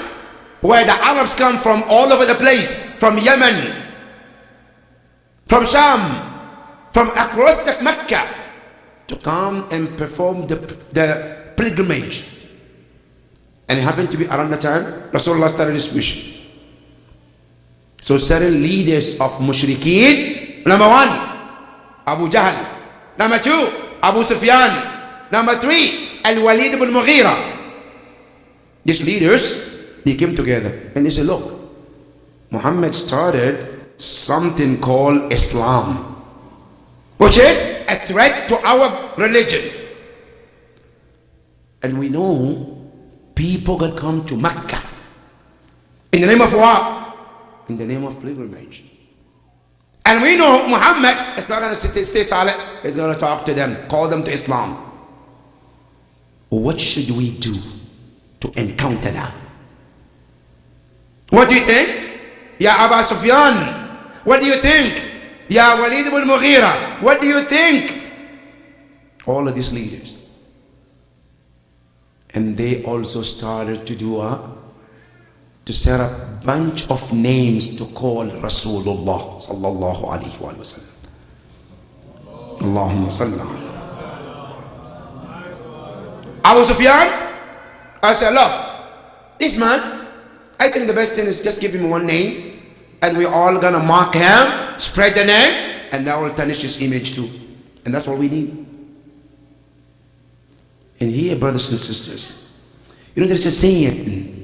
where the Arabs come from all over the place, from Yemen, from Sham, from across the Mecca, to come and perform the pilgrimage. And it happened to be around the time Rasulullah started his mission. So certain leaders of Mushrikeen, number one, Abu Jahl. Number two, Abu Sufyan. Number three, Al-Walid ibn Mughira. These leaders, they came together and they said, look, Muhammad started something called Islam, which is a threat to our religion. And we know people that come to Mecca in the name of what? In the name of pilgrimage. And we know Muhammad is not going to stay silent. He's going to talk to them, call them to Islam. What should we do to encounter that? What do you think? Ya Abu Sufyan, what do you think? Ya Walid ibn Mughira, what do you think? All of these leaders. And they also started to do to set up a bunch of names to call Rasulullah sallallahu alaihi wasallam. Allahumma salli. Abu Sufyan, I said, look, this man, I think the best thing is just give him one name and we're all gonna mark him, spread the name, and that will tarnish his image too. And that's what we need. And here, brothers and sisters, you know, there's a saying,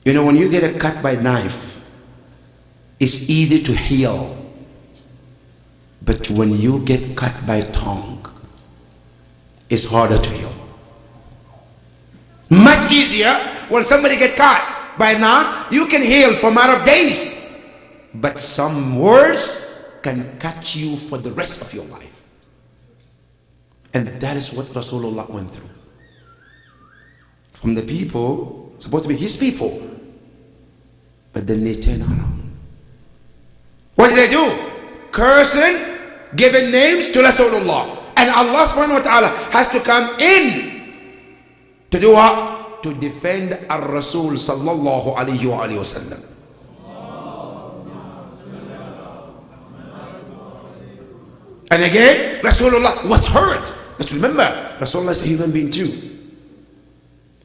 you know, when you get a cut by knife, it's easy to heal. But when you get cut by tongue, it's harder to heal. Much easier when somebody gets cut by a knife, you can heal for a matter of days. But some words can cut you for the rest of your life. And that is what Rasulullah went through. From the people, supposed to be his people, but then they turn around. What did they do? Cursing, giving names to Rasulullah. And Allah subhanahu wa ta'ala has to come in to do what? To defend Ar-Rasul sallallahu alayhi wa sallam. And again, Rasulullah was hurt. Let's remember, Rasulullah is a human being too.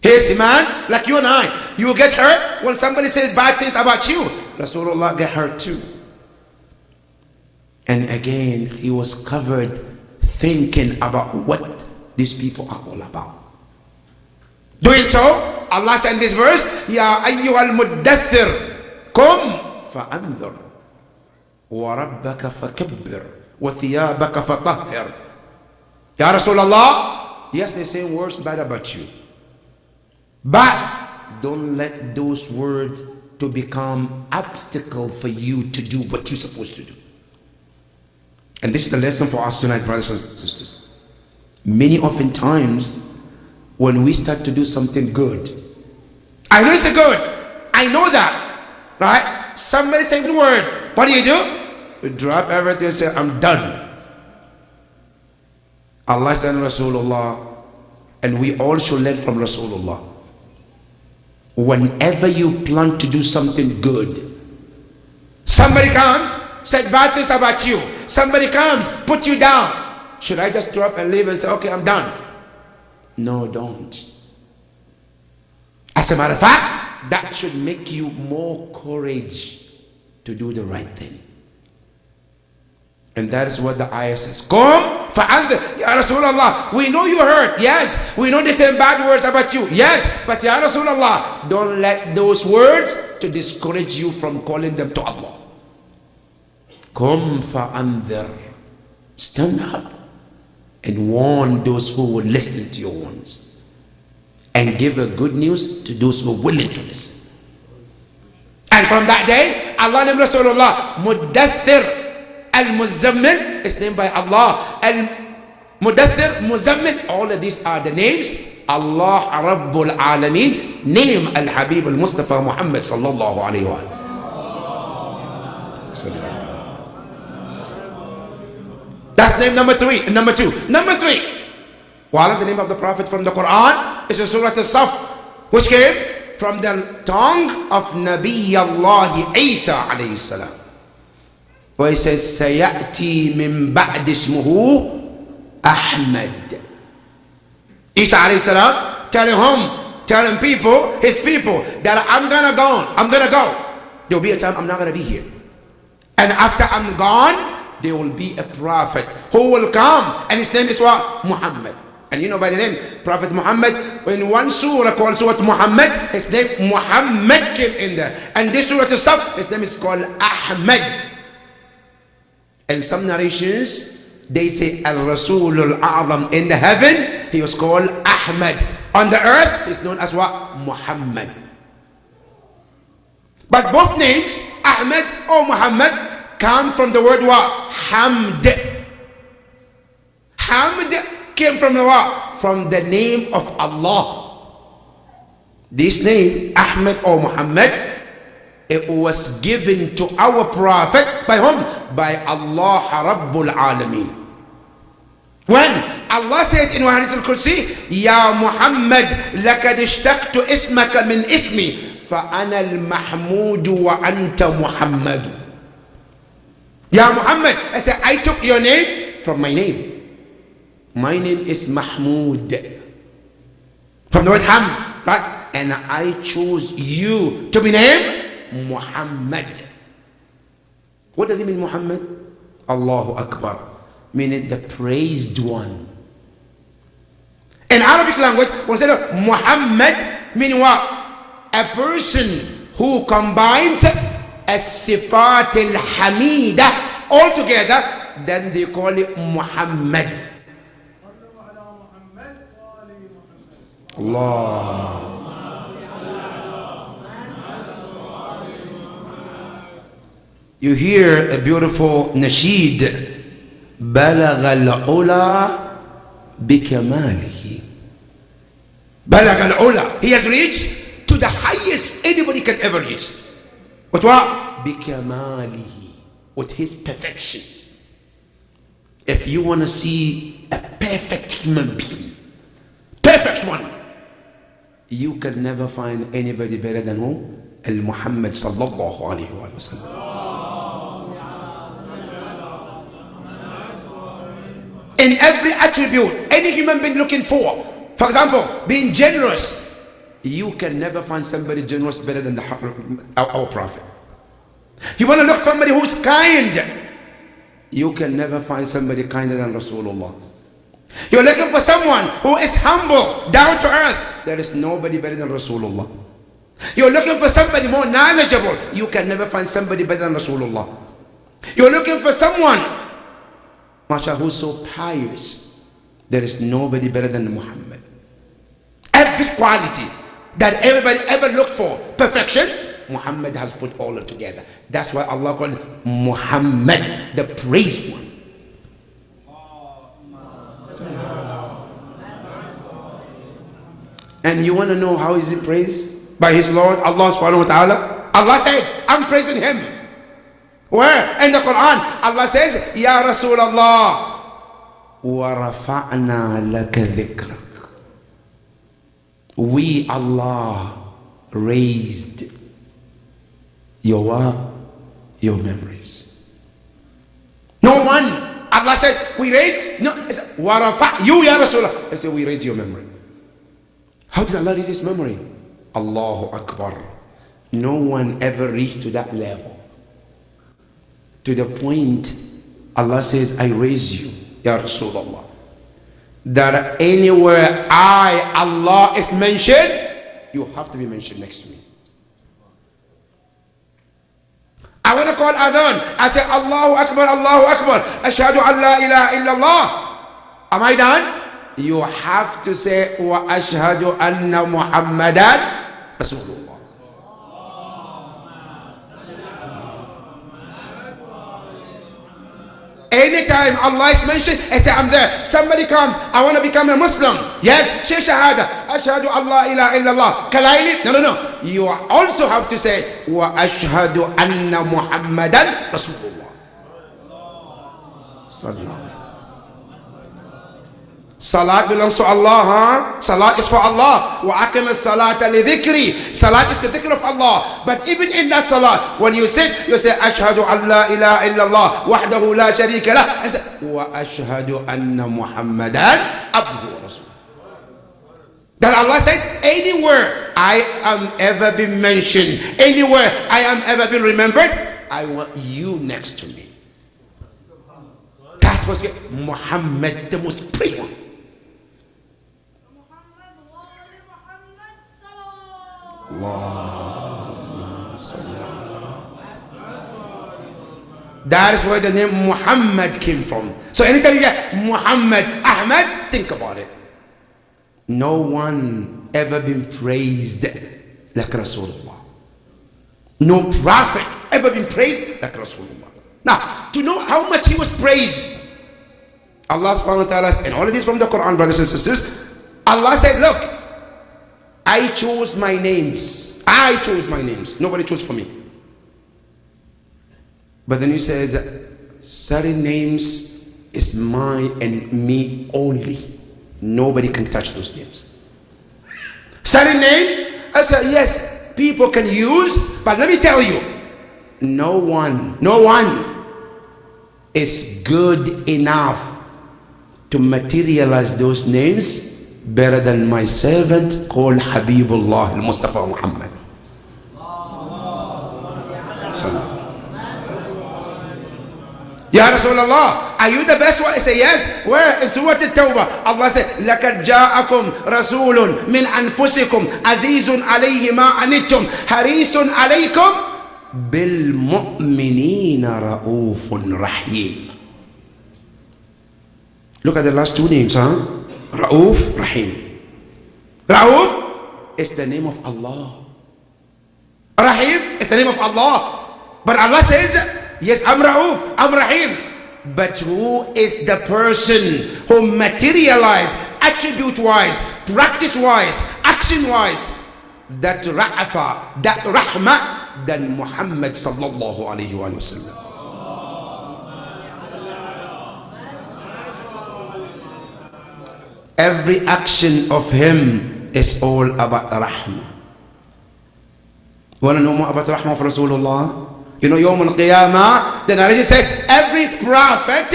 He is a man like you and I. You will get hurt when somebody says bad things about you. Rasulullah get hurt too. And again, he was covered thinking about what these people are all about. Doing so, Allah said in this verse, Ya ayyuhal muddathir, kum fa'andhur, wa rabbaka fakabbir, wa thiyabaka fatahhir. Ya Rasulullah, yes, they're saying words bad about you, but don't let those words to become obstacle for you to do what you're supposed to do. And this is the lesson for us tonight, brothers and sisters. Many oftentimes, when we start to do something good, I know it's a good, I know that, right? Somebody say the word, what do? We drop everything and say, I'm done. Allah said Rasulullah, and we all should learn from Rasulullah. Whenever you plan to do something good, somebody comes, said bad things about you, somebody comes, put you down, should I just drop and leave and say, okay, I'm done? No, don't. As a matter of fact, that should make you more courage to do the right thing. And that is what the ayah says. Come, fa'andhir, Ya Rasulullah, we know you hurt, yes. We know they say bad words about you, yes. But Ya Rasulullah, don't let those words to discourage you from calling them to Allah. Come, fa'andhir, stand up and warn those who will listen to your warnings, and give a good news to those who are willing to listen. And from that day, Allah named Rasulullah Muddathir. Al-Muzammil is named by Allah. Al-Mudathir, Muzammil, all of these are the names. Allah Rabbul Alameen name Al-Habib Al-Mustafa Muhammad sallallahu alayhi wa sallam. That's name number three. Number two. Number three. One of the name of the Prophet from the Quran is in Surah As-Saf, which came from the tongue of Nabi Allah Isa alayhi salam. Where he says, Sayati min ba'd ismuhu Ahmad. Isa alayhi salam telling people, his people, that I'm gonna go. There'll be a time I'm not gonna be here. And after I'm gone, there will be a prophet who will come, and his name is what? Muhammad. And you know by the name Prophet Muhammad, in one surah called Surah Muhammad, his name Muhammad came in there. And this surah itself, his name is called Ahmad. And some narrations, they say Al-Rasul Al-A'zam in the heaven, he was called Ahmad. On the earth, he's known as what? Muhammad. But both names, Ahmad or Muhammad, come from the word what? Hamd. Hamd came from the what? From the name of Allah. This name, Ahmad or Muhammad, it was given to our Prophet by whom? By Allah Rabbul Alameen. When Allah said in Hadith al-Qudsi, Ya Muhammad, لَقَدْ اشْتَقْتُ اسْمَكَ مِنْ اسْمِي فَأَنَا الْمَحْمُودُ وَأَنْتَ مُحَمَّدُ. Ya Muhammad, I said, I took your name from my name. My name is Mahmud. From the word Hamd, right? And I chose you to be named Muhammad. What does it mean, Muhammad? Allahu Akbar, meaning the praised one. In Arabic language, when we say Muhammad, meaning what? A person who combines as-sifat al-hamida all together, then they call it Muhammad. Allah. You hear a beautiful nasheed, بلغ العلا بكماله. بلغ العلا, he has reached to the highest anybody can ever reach. With what? بكماله, with his perfections. If you want to see a perfect human being, perfect one, you can never find anybody better than who? Al-Muhammad sallallahu alayhi wa sallam. In every attribute any human being looking for example, being generous, You can never find somebody generous better than our Prophet. You want to look for somebody who's kind. You can never find somebody kinder than Rasulullah. You're looking for someone who is humble, down to earth. There is nobody better than Rasulullah. You're looking for somebody more knowledgeable. You can never find somebody better than Rasulullah. You're looking for someone, mashallah, who's so pious. There is nobody better than Muhammad. Every quality that everybody ever looked for, perfection, Muhammad has put all it together. That's why Allah called Muhammad the praised one. And you want to know how is he praised? By his Lord, Allah subhanahu wa ta'ala. Allah said, I'm praising him. Where? In the Quran, Allah says, Ya Rasulallah, وَرَفَعْنَا لَكَ ذِكْرَكَ. We, Allah, raised your memories. No one. Allah said, we raised. No, it's وَرَفَعْ. You, Ya Rasulullah. He said, we raised your memory. How did Allah raise his memory? Allahu Akbar. No one ever reached to that level. To the point, Allah says, I raise you, Ya Rasulullah. That anywhere Allah is mentioned, you have to be mentioned next to me. I want to call adhan. I say, Allahu Akbar, Allahu Akbar. Ashhadu an la ilaha illallah. Am I done? You have to say, wa ashhadu anna Muhammadan Rasulullah. Anytime Allah is mentioned, I say, I'm there. Somebody comes, I want to become a Muslim. Yes, say shahada. Ashhadu an la ilaha illallah. Kalaili? No. You also have to say, wa ashhadu anna Muhammadan Rasulullah. Sallallahu. Salat belongs to Allah, huh? Salat is for Allah. Wa aqim as-salata li dhikri. Salat is the dhikr of Allah. But even in that salat, when you sit, you say, Ashhadu an la ilaha illallah, wahdahu la sharika lah. And say, wa ashhadu anna Muhammadan abduhu wa rasuluh. That Allah said, anywhere I am ever been mentioned, anywhere I am ever been remembered, I want you next to me. That's what's Muhammad, the most praised one. That is where the name Muhammad came from. So anytime you get Muhammad, Ahmad, think about it. No one ever been praised like Rasulullah. No prophet ever been praised like Rasulullah. Now, to know how much he was praised, Allah subhanahu wa ta'ala, and all of this from the Quran, brothers and sisters, Allah said, look, I chose my names. I chose my names. Nobody chose for me. But then he says, certain names is mine and me only. Nobody can touch those names. Certain names, I said, yes, people can use, but let me tell you, no one is good enough to materialize those names better than my servant called Habibullah al-Mustafa Muhammad. Ya Rasulullah, are you the best one? I say yes. Where? In Surah At-Tawbah, Allah said, لَقَدْ جَاءَكُمْ رَسُولٌ مِنْ أَنفُسِكُمْ عَزِيزٌ عَلَيْهِ مَا عَنِتُّمْ حَرِيصٌ عَلَيْكُمْ بِالْمُؤْمِنِينَ رَؤُوفٌ رَحِيمٌ. Look at the last two names, huh? Ra'uf, Rahim. Ra'uf is the name of Allah. Rahim is the name of Allah. But Allah says, yes, I'm Ra'uf, I'm Rahim. But who is the person who materialized, attribute-wise, practice-wise, action-wise, that Ra'afa, that Rahmah, than Muhammad sallallahu alayhi wa sallam. Every action of him is all about Rahmah. Want to know more about Rahmah of Rasulullah? You know, Yawm al-Qiyamah, the narration says, every prophet,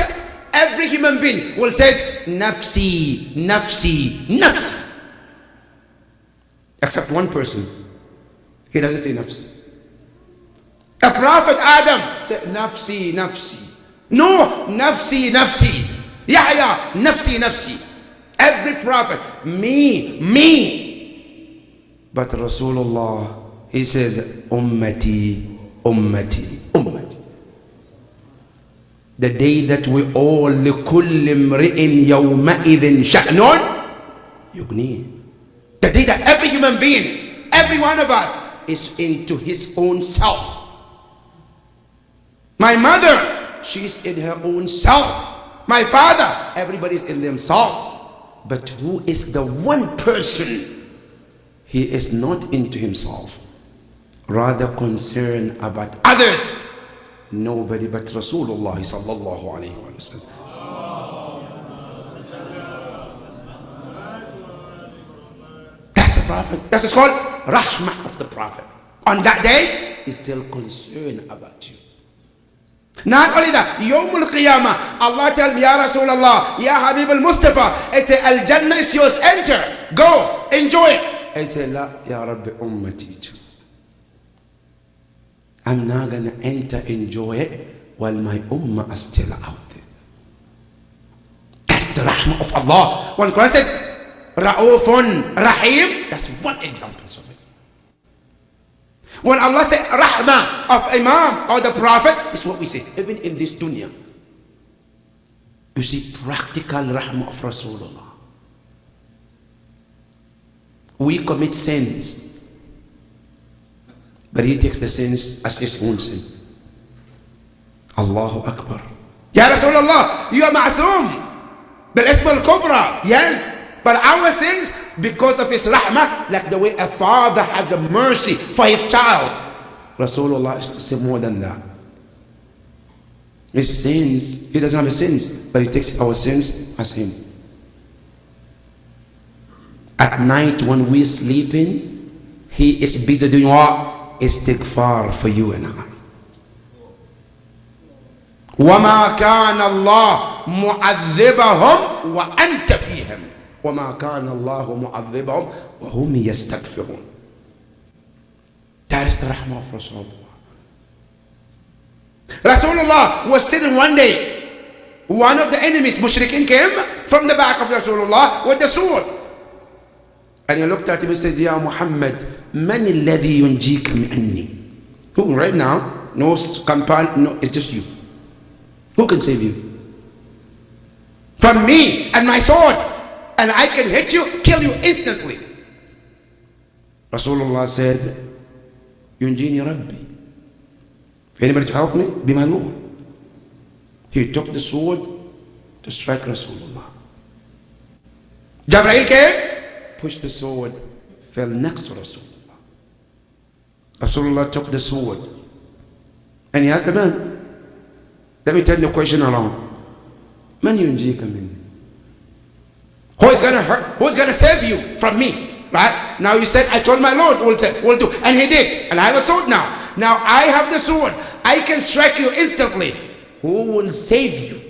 every human being will say, Nafsi, Nafsi, Nafsi. except one person. He doesn't say nafsi. A prophet Adam said nafsi, nafsi. Noah, nafsi, nafsi. Yahya, nafsi, nafsi. Every prophet, me, me. But Rasulullah, he says ummati, ummati, ummati. The day that we all لكل امرئ يومئذ شأن يغنيه. The day that every human being, every one of us is into his own self. My mother, she's in her own self. My father, everybody's in themselves. But who is the one person? He is not into himself, rather concerned about others. Nobody but Rasulullah sallallahu alayhi wa sallam. That's the Prophet. That's what's called rahmah of the Prophet. On that day, he's still concerned about you. Not only that, Yawm al-Qiyamah, Allah tells me, Ya Rasulullah, Ya Habib al-Mustafa, I say, Al-Jannah is yours, enter, go, enjoy it. I say, La, Ya Rabbi ummati too. I'm not going to enter, enjoy it, while my ummah is still out there. That's the rahmah of Allah. When Quran says, Ra'ufun Rahim, that's one example of it. When Allah says rahmah of Imam or the Prophet, it's what we say, even in this dunya. You see practical rahmah of Rasulullah. We commit sins, but he takes the sins as his own sin. Allahu Akbar. Ya Rasulullah, you are ma'asum bil ism al-kubra. Yes, but our sins, because of his rahmah, like the way a father has a mercy for his child, Rasulullah is more than that. His sins, he doesn't have his sins, but he takes our sins as him. At night when we're sleeping, he is busy doing what? Istighfar for you and I. وَمَا كَانَ اللَّهُ مُعَذِّبَهُمْ وَأَنْتَ فِيهِمْ وَمَا كَانَ اللَّهُ مُعَذِّبَهُمْ وَهُمْ يَسْتَغْفِرُونَ. That is the rahmah of Rasulullah. Rasulullah was sitting one day. One of the enemies, Mushrikeen, came from the back of Rasulullah with the sword. And he looked at him and says, Ya Muhammad, man alladhi yunjika minni? Who right now, no companion, no, it's just you. Who can save you? From me and my sword. And I can hit you, kill you instantly. Rasulullah said, Yunjini Rabbi. If anybody to help me, be my Lord. He took the sword to strike Rasulullah. Jabrail came, pushed the sword, fell next to Rasulullah. Rasulullah took the sword and he asked the man, let me turn the question around. Man yunjika minni? Who is gonna hurt? Who's gonna save you from me? Right? Now you said, I told my Lord will do. And he did. And I have a sword now. Now I have the sword. I can strike you instantly. Who will save you?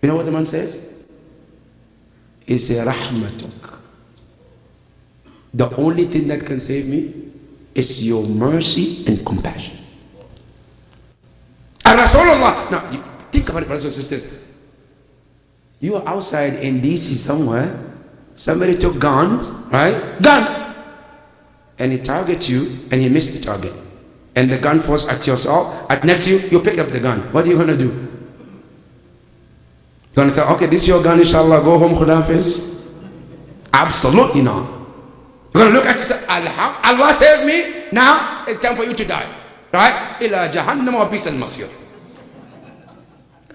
You know what the man says? He said, Rahmatuk. The only thing that can save me is your mercy and compassion. And Rasulullah, now you think about it, brothers and sisters. You are outside in DC somewhere, somebody took guns, right? Gun! And he targets you and he missed the target. And the gun falls at yourself, at next to you, you pick up the gun. What are you gonna do? You're gonna tell, okay, this is your gun, inshallah, go home, Khudafiz? Absolutely not. You're gonna look at yourself, Allah save me, now it's time for you to die. Right? Ila jahannam wa bis al-masir.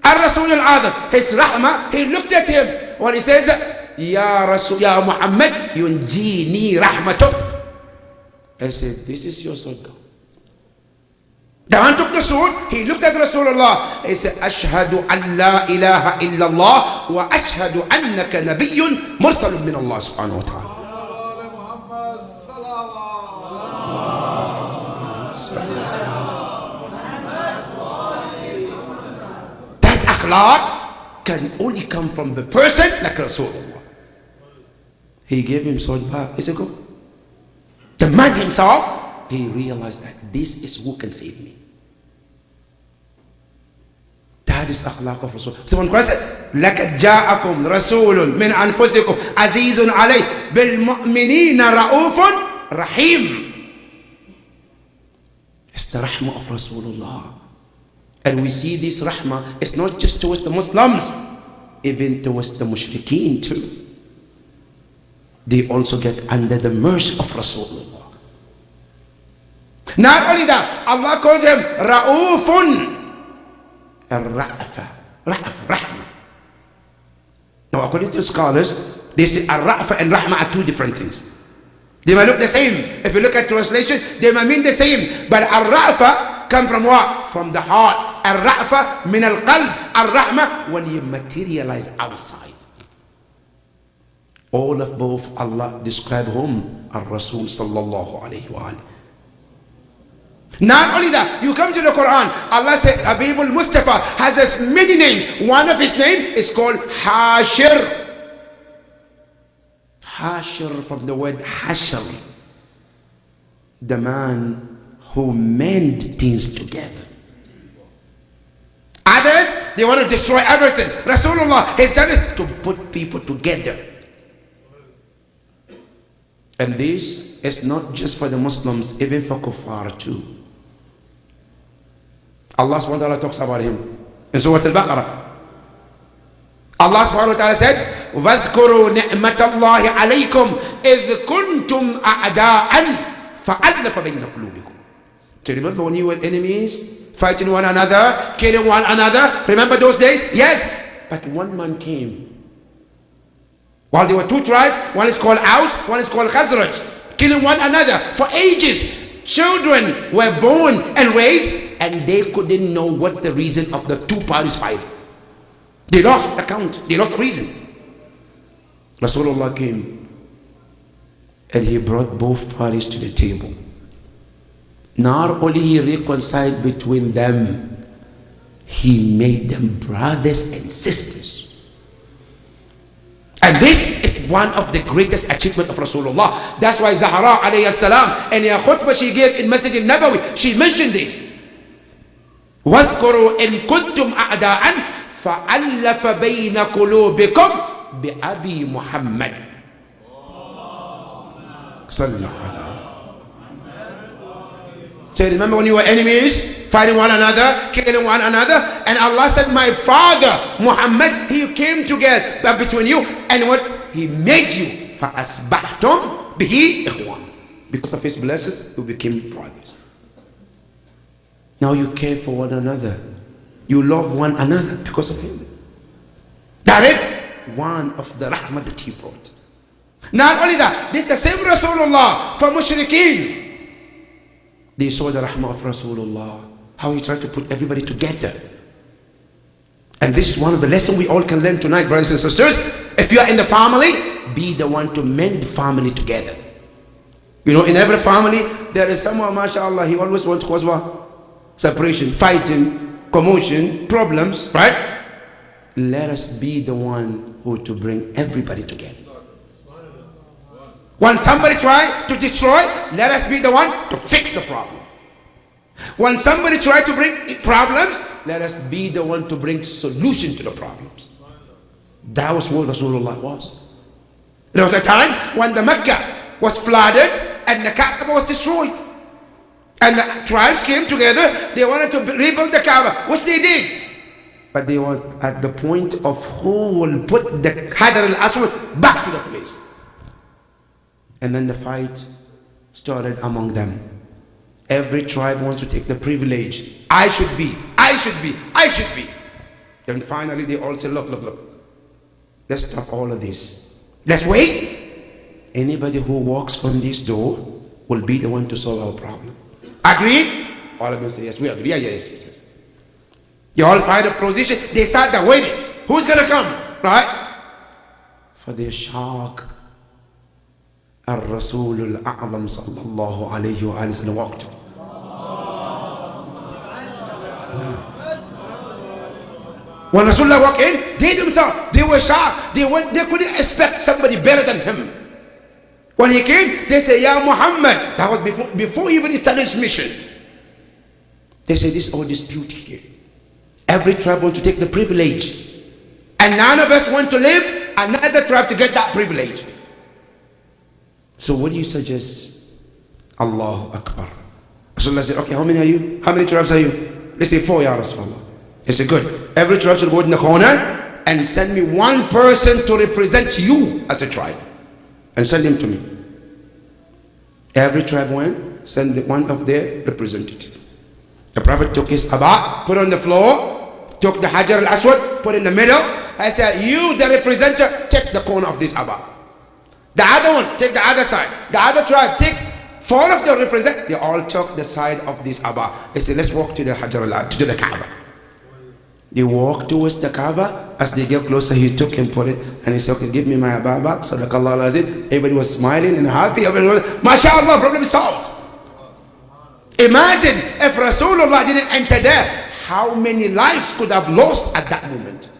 Al-Rasul al-Adham, his rahmah, he looked at him when he says, Ya Rasul, Ya Muhammad, yunjini rahmatuk. I said, this is your sword. The man took the sword, he looked at Rasulullah, he said, Ashhadu an la ilaha illallah wa ashhadu annaka nabiyyun mursalun min Allah subhanahu wa ta'ala. That akhlaq can only come from the person like Rasulullah. He gave himself back. He said, go. The man himself, he realized that this is who can save me. That is akhlaq of Rasul. So when Quran says, لَكَدْ جَاءَكُمْ رَسُولٌ مِنْ أَنفُسِكُمْ عَزِيزٌ عَلَيْهِ بِالْمُؤْمِنِينَ رَؤُوفٌ رَحِيمٌ. It's the rahmah of Rasulullah. And we see this rahmah, it's not just towards the Muslims, even towards the mushrikeen too. They also get under the mercy of Rasulullah. Not only that, Allah calls him Ra'ufun. Ar-Ra'fa. Rahmah. Now according to scholars, they say Ar-Ra'fa and Rahmah are two different things. They might look the same. If you look at translation, they might mean the same. But Ar-Ra'fa come from what? From the heart. Ar-Ra'fa min al-qalb. Ar-Rahmah when you materialize outside. All of both Allah describe whom? Ar-Rasul sallallahu alayhi wa alayhi. Not only that, you come to the Quran, Allah said Habibul Mustafa has as many names. One of his name is called Hashir. Hashir from the word Hashir, the man who mend things together. Others, they want to destroy everything. Rasulullah has done it to put people together. And this is not just for the Muslims, even for kuffar too. Allah subhanahu wa ta'ala talks about him in Surah Al-Baqarah. Allah subhanahu wa ta'ala says, وَاذْكُرُوا نِعْمَةَ اللَّهِ عَلَيْكُمْ إِذْ كُنْتُمْ أَعْدَاءً فَأَلَّفَ بَيْنَ قُلُوبِكُمْ. So remember when you were enemies, fighting one another, killing one another? Remember those days? Yes. But one man came. While there were two tribes, one is called Aus, one is called Khazraj, killing one another for ages. Children were born and raised, and they couldn't know what the reason of the two parties fight. They lost account, they lost reason. Rasulullah came and he brought both parties to the table. Not only he reconciled between them, he made them brothers and sisters. And this is one of the greatest achievements of Rasulullah. That's why Zahra alayhi salam, in a khutbah she gave in Masjid al-Nabawi, she mentioned this. وَاذْكُرُوا إِن كُنْتُمْ أَعْدَاءً فَأَلَّفَ بَيْنَ قُلُوبِكُمْ بِأَبِي مُحَمَّدٍ صلى الله عليه. So remember when you were enemies, fighting one another, killing one another, and Allah said, my father Muhammad, he came together between you, and what? He made you. فَأَسْبَحْتُمْ بِهِ إِخْوَانٍ. Because of his blessings, you became brothers. Now you care for one another. You love one another because of him. That is one of the rahmah that he brought. Not only that, this is the same Rasulullah for mushrikeen. They saw the rahmah of Rasulullah, how he tried to put everybody together. And this is one of the lessons we all can learn tonight, brothers and sisters. If you are in the family, be the one to mend the family together. You know, in every family, there is someone, mashallah, he always wants to cause what? Separation, fighting, commotion, problems, right? Let us be the one who to bring everybody together. When somebody tries to destroy, let us be the one to fix the problem. When somebody tries to bring problems, let us be the one to bring solution to the problems. That was what Rasulullah was. There was a time when the Mecca was flooded and the Kaaba was destroyed. And the tribes came together, they wanted to rebuild the Kaaba, which they did. But they were at the point of who will put the Hajar al-Aswad back to the place. And then the fight started among them. Every tribe wants to take the privilege. I should be, I should be, I should be. Then finally they all said, look, look, look. Let's stop all of this. Let's wait. Anybody who walks from this door will be the one to solve our problem. Agreed? All of them say, yes, we agree. Yeah, yes, yes, yes. You all find a position. They sat there waiting. Who's going to come? Right? For their shock, Ar-Rasul al-A'lam sallallahu alayhi wa sallam walked. When Rasulullah walked in, they themselves, they were shocked. They couldn't expect somebody better than him. When he came, they say, Ya Muhammad. That was before even he started his mission. They say, this is our dispute here. Every tribe wants to take the privilege. And none of us want to live another tribe to get that privilege. So what do you suggest? Allahu Akbar. Rasulullah said, okay, how many are you? How many tribes are you? They say 4, Ya Rasulullah. They say, good. Every tribe should go in the corner and send me one person to represent you as a tribe. And send him to me. Every tribe went, send one of their representatives. The Prophet took his abba, put on the floor, took the Hajar al-Aswad, put in the middle. I said, you, the representative, take the corner of this abba. The other one, take the other side. The other tribe, take 4 of the representatives. They all took the side of this abba. I said, let's walk to the Hajar al-Aswad, to the Kaaba. They walked towards the Kaaba. As they get closer, he took and put it, and he said, okay, give me my abba back. Sadaqallah al-Azim. Everybody was smiling and happy. Everybody was, MashaAllah, problem solved. Imagine if Rasulullah didn't enter there, how many lives could have lost at that moment?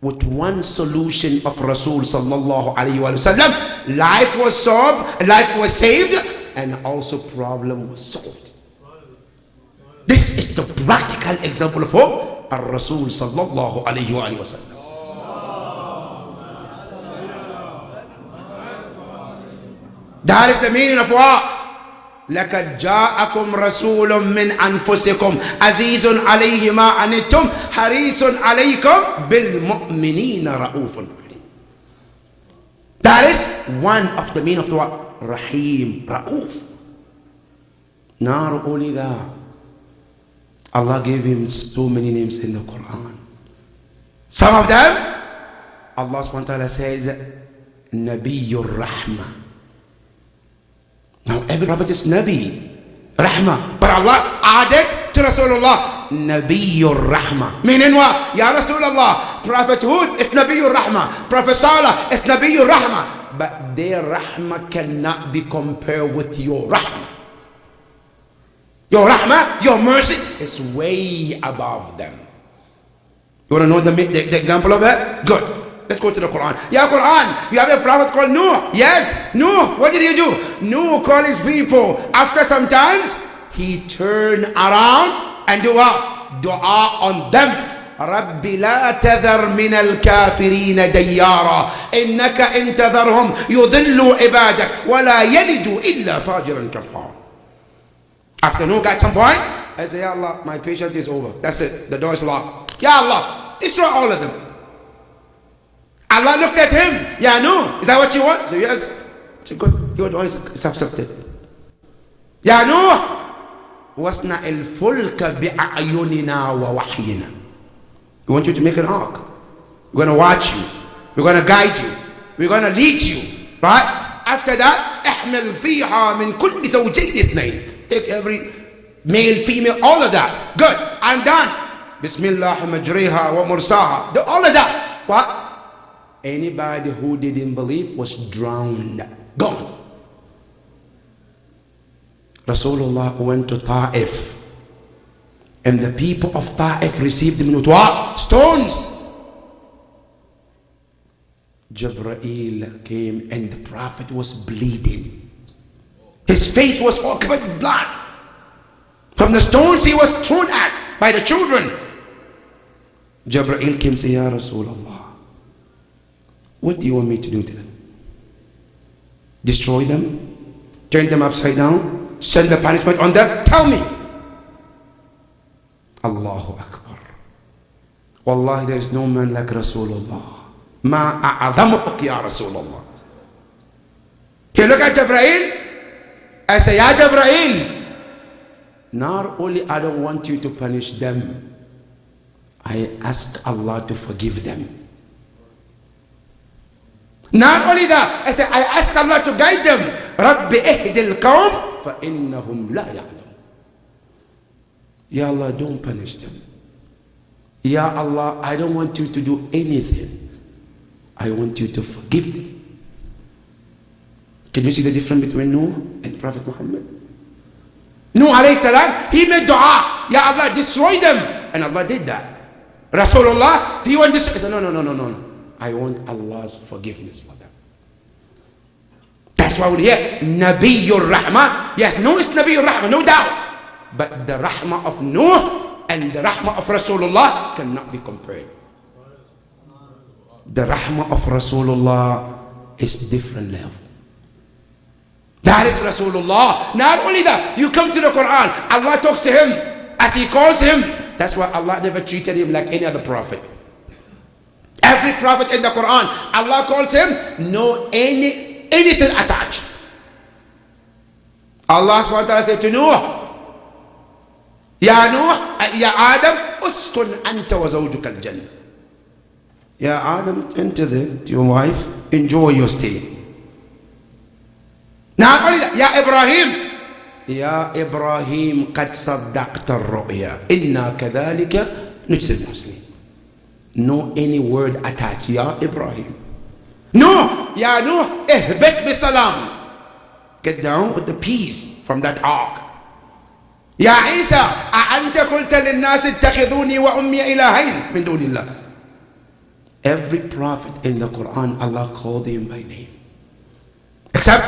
With one solution of Rasul sallallahu alayhi wa sallam, life was solved, life was saved, and also problem was solved. This is the practical example of who? Ar-Rasul sallallahu alayhi wa sallam. That is the meaning of what? لَقَدْ جَاءَكُمْ رَسُولٌ مِّنْ أَنفُسِكُمْ عَزِيزٌ عَلَيْهِ مَا عَنِتُّمْ حَرِيصٌ عَلَيْكُمْ بِالْمُؤْمِنِينَ رَءُوفٌ رَحِيمٌ. That is one of the meaning of the word Rahim, Ra'uf. Not only that, Allah gave him so many names in the Quran. Some of them, Allah subhanahu wa ta'ala says, Nabiyyur Rahmah. Now every prophet is Nabi, Rahmah. But Allah added to Rasulullah, Nabiyyur Rahmah. Meaning what? Ya Rasulullah, Prophet Hud is Nabiyyur Rahmah. Prophet Salih is Nabiyyur Rahmah. But their Rahmah cannot be compared with your Rahmah. Your Rahmah, your mercy is way above them. You want to know the example of that? Good. Let's go to the Quran. Yeah, Quran, you have a prophet called Nuh. Yes, Nuh. What did he do? Nuh called his people. After some times, he turned around and do what? Dua on them. رب لا تذر من الكافرين ديارا إنك إن تذرهم يضلوا عبادك ولا يلدوا إلا فاجرا كفارا. After Nuh got some point, I say, Ya Allah, my patience is over. That's it. The door is locked. Ya Allah, destroy all of them. Allah looked at him. Ya Nuh, is that what you want? So yes. It's good. Your door is accepted. Ya Nuh, wasna al-fulka bi'ayunina wa wahyina. We want you to make an ark. We're going to watch you. We're going to guide you. We're going to lead you. Right? After that, احمل فيها من كل زوجين اثنين. Take every male, female, all of that. Good. I'm done. Bismillah majriha wa mursaha. All of that. What? Anybody who didn't believe was drowned. Gone. Rasulullah went to Ta'if. And the people of Ta'if received him with what? Stones. Jibreel came and the Prophet was bleeding. His face was all covered with blood. From the stones he was thrown at by the children. Jibreel came and said, Ya Rasulullah, what do you want me to do to them? Destroy them? Turn them upside down? Send the punishment on them? Tell me. Allahu Akbar. Wallahi, there is no man like Rasulullah. Ma a'adhamuk ya Rasulullah. You look at Jibreel. I say, Ya Jibreel, not only I don't want you to punish them, I ask Allah to forgive them. Not only that, I say, I ask Allah to guide them. Rabbi ihdil qawm fa innahum la ya'lam. Ya Allah, don't punish them. Ya Allah, I don't want you to do anything. I want you to forgive them. Can you see the difference between Nuh and Prophet Muhammad? Nuh alayhi salam, he made dua. Ya Allah, destroy them. And Allah did that. Rasulullah, do you want this? I said, no. I want Allah's forgiveness for them. That's That's why we hear Nabiyur Rahmah. Yes, Nuh is Nabiyur Rahmah, no doubt. But the Rahmah of Nuh and the Rahmah of Rasulullah cannot be compared. The Rahmah of Rasulullah is different level. That is Rasulullah. Not only that, you come to the Quran, Allah talks to him as he calls him. That's why Allah never treated him like any other prophet. Every prophet in the Quran, Allah calls him, no anything attached. Allah SWT said to Noah, Ya Noah, Ya Adam, uskun anta wa zawjuka al-jannah. Ya Adam, enter there to your wife, enjoy your stay. Not only that, Ya Ibrahim, Ya Ibrahim, qad saddaqta ar-ru'ya, inna kadhalika nujzi al-muslimin. No any word attached. Ya Ibrahim. No, Ya Nuh, ihbit bi salam. Get down with the peace from that ark. Ya Isa, a'anta qulta lin-nas ittakhiduni wa ummi ilahayn min dunillah. Every prophet in the Quran, Allah called him by name. Except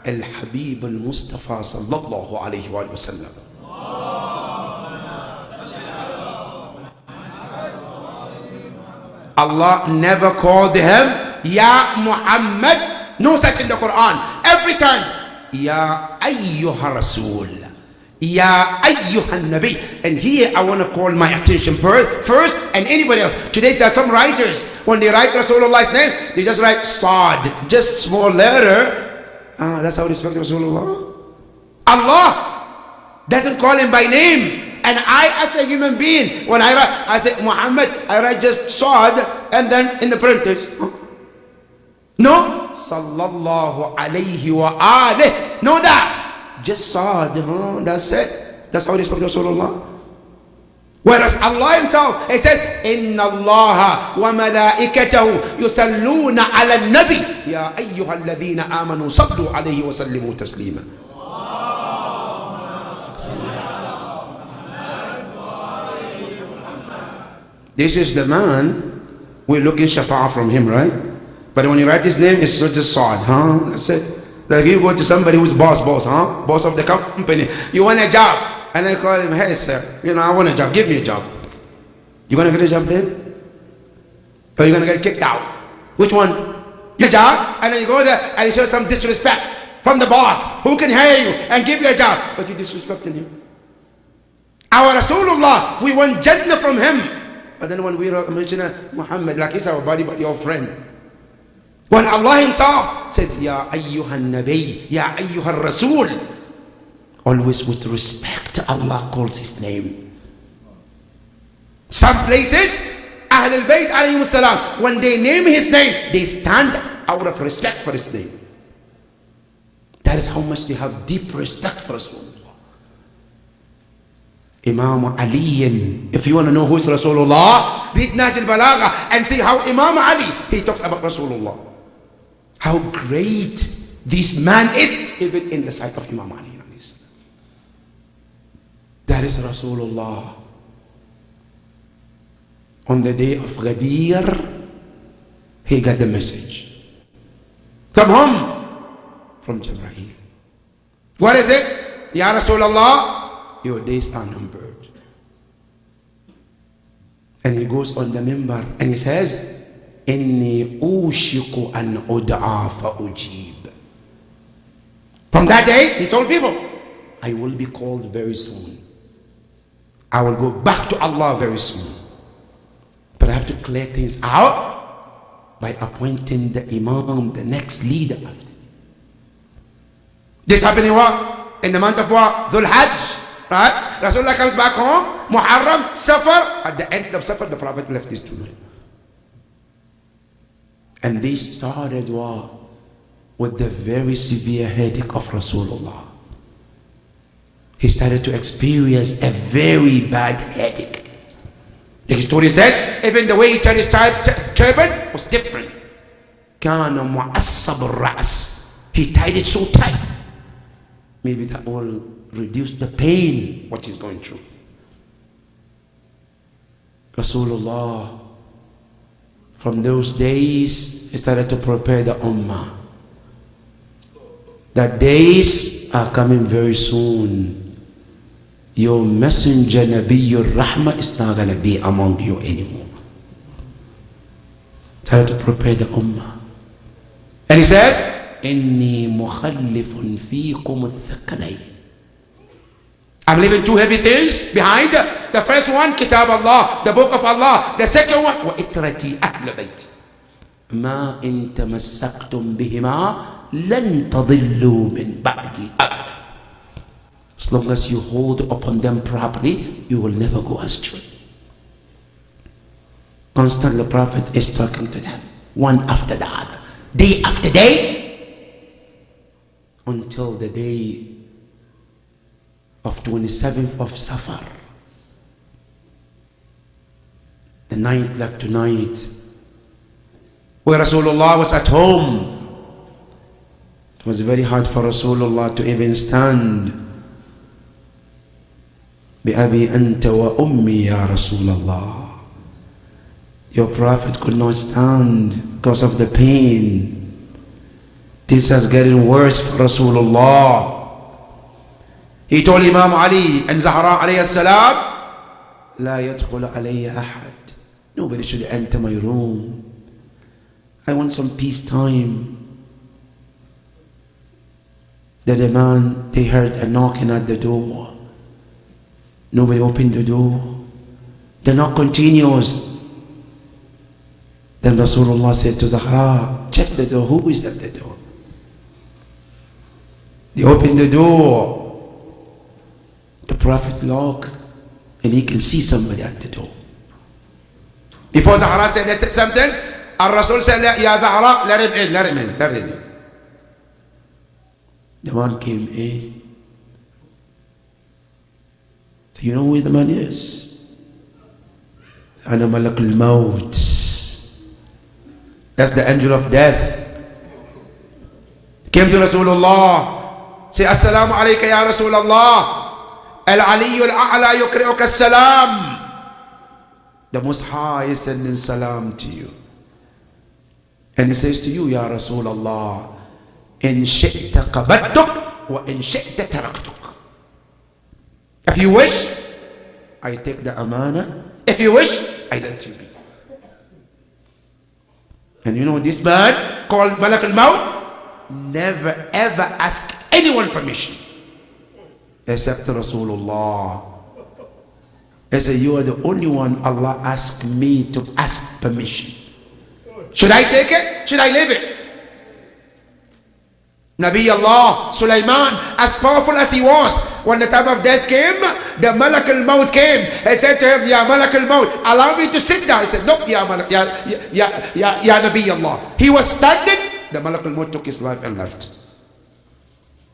Al-Habib al-Mustafa sallallahu alayhi wa sallam. Allah never called him Ya Muhammad. No such in the Quran. Every time, Ya Ayyuha Rasul, Ya Ayyuha Nabi. And here I want to call my attention first, and anybody else. Today there are some writers, when they write Rasulullah's name, they just write Saad, just small letter. That's how we respect Rasulullah. Allah doesn't call him by name. And I, as a human being, when I write, I say Muhammad, I write just Saad, and then in the parentheses. No, sallallahu alayhi wa alih. No, that just Saad. That's it. That's how we respect Rasulullah. Whereas Allah himself, he says, Inna Allah wa malaikatahu yusalluna ala nabi ya ayyuha alladhina amanu sallu alayhi wa sallimu taslima. This is the man we're looking shafa'ah from him, right? But when you write his name, it's not just Saad, That's it. Like you go to somebody who's boss, Boss of the company. You want a job. And they call him, hey sir, I want a job, give me a job. You gonna get a job then? Or you gonna get kicked out? Which one? Your job, and then you go there and you show some disrespect from the boss who can hire you and give you a job, but you disrespecting him. Our Rasulullah, we want Jannah from him. But then when we mention Muhammad, like he's our buddy, but your friend. When Allah himself says, Ya ayyuhan nabi, Ya ayyuhan rasul, always with respect, Allah calls his name. Some places, Ahl al-Bayt alayhi salam, when they name his name, they stand out of respect for his name. That is how much they have deep respect for Rasulullah. Imam Ali, if you want to know who is Rasulullah, read Nahj al-Balagha and see how Imam Ali, he talks about Rasulullah. How great this man is, even in the sight of Imam Ali. That is Rasulullah. On the day of Ghadir, he got the message. Come home from Jibreel. What is it? Ya Rasulullah, your days are numbered. And he goes on the minbar and he says, Inni ushiku an ud'a fa ujib. From that day, he told people, I will be called very soon. I will go back to Allah very soon. But I have to clear things out by appointing the Imam, the next leader after me. This happened in what? In the month of what? Dhul Hajj. Right? Rasulullah comes back home, Muharram, Safar. At the end of Safar, the Prophet left his two men. And they started what? With the very severe headache of Rasulullah. He started to experience a very bad headache. The historian says, even the way he turned his turban was different. كان معصب الرأس. He tied it so tight. Maybe that will reduce the pain what he's going through. Rasulullah, from those days, he started to prepare the ummah. that days are coming very soon. Your messenger, Nabiyyur Rahmah, is not going to be among you anymore. Try to prepare the ummah. And he says, Inni mukhallifun fiikum al-thaqalayn. I'm leaving two heavy things behind. The first one, Kitab Allah, the book of Allah. The second one, وَإِتْرَتِي أَهْلَ بَيْتِ مَا إِن تَمَسَّكْتُم بِهِمَا لَن تَضِلُّوا مِن بَعْدِي أَبَدًا. As long as you hold upon them properly, you will never go astray. Constantly the Prophet is talking to them, one after the other, day after day, until the day of 27th of Safar, the ninth like tonight, where Rasulullah was at home. It was very hard for Rasulullah to even stand. بِأَبِي أَنْتَ وَأُمِّي يَا رَسُولَ اللَّهِ. Your Prophet could not stand because of the pain. This is getting worse for Rasulullah. He told Imam Ali and Zahra alayhi salam, لا يدخل علي أحد. Nobody should enter my room. I want some peace time. Then the man, they heard a knocking at the door. Nobody opened the door. The knock continues. Then Rasulullah said to Zahra, check the door. Who is at the door? They opened the door. The Prophet looked and he can see somebody at the door. Before Zahra said something, Al-Rasul said, Ya Zahra, let him in, let him in, let him in. The man came in. So you know who the man is? Ana Malak al-Maut. That's the angel of death. Came to Rasulullah. Say, Assalamu alayka ya Rasulullah. Al-Aliyu al-A'la yukri'uka as-salam. The Most High is sending salam to you. And he says to you, Ya Rasulullah, in shi'ta qabattuk wa in shi'ta taraktuk. If you wish, I take the amana. If you wish, I let you be. And you know this man called Malak al-Maut never ever asked anyone permission except Rasulullah. He said, you are the only one Allah asked me to ask permission. Should I take it? Should I leave it? Nabi Allah, Sulaiman, as powerful as he was, when the time of death came, the Malak al-Maut came. He said to him, Ya Malak al-Maut, allow me to sit down. He said, no, Ya Nabi Allah. He was standing, the Malak al-Maut took his life and left.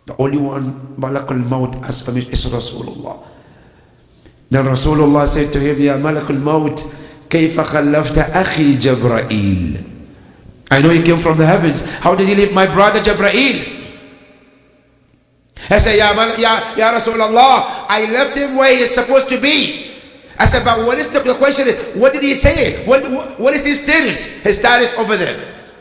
The only one Malak al-Maut asked permission is Rasulullah. Then Rasulullah said to him, Ya Malak al-Maut, كيف خلفت أخي جبرائيل. I know he came from the heavens. How did he leave my brother Jibreel? I said, Ya Rasulullah, I left him where he is supposed to be. I said, but what is the question? What did he say? What is his status? His status over there.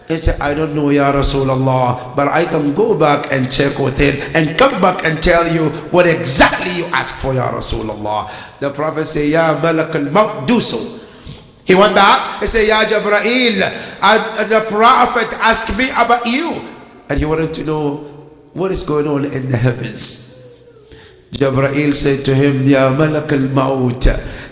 He said, I don't know, Ya Rasulullah, but I can go back and check with him and come back and tell you what exactly you asked for, Ya Rasulullah. The Prophet said, Ya Malak al-Maut, do so. He went back and said, Ya Jibreel, the Prophet asked me about you. And he wanted to know what is going on in the heavens. Jibreel said to him, Ya Malak al-Maut,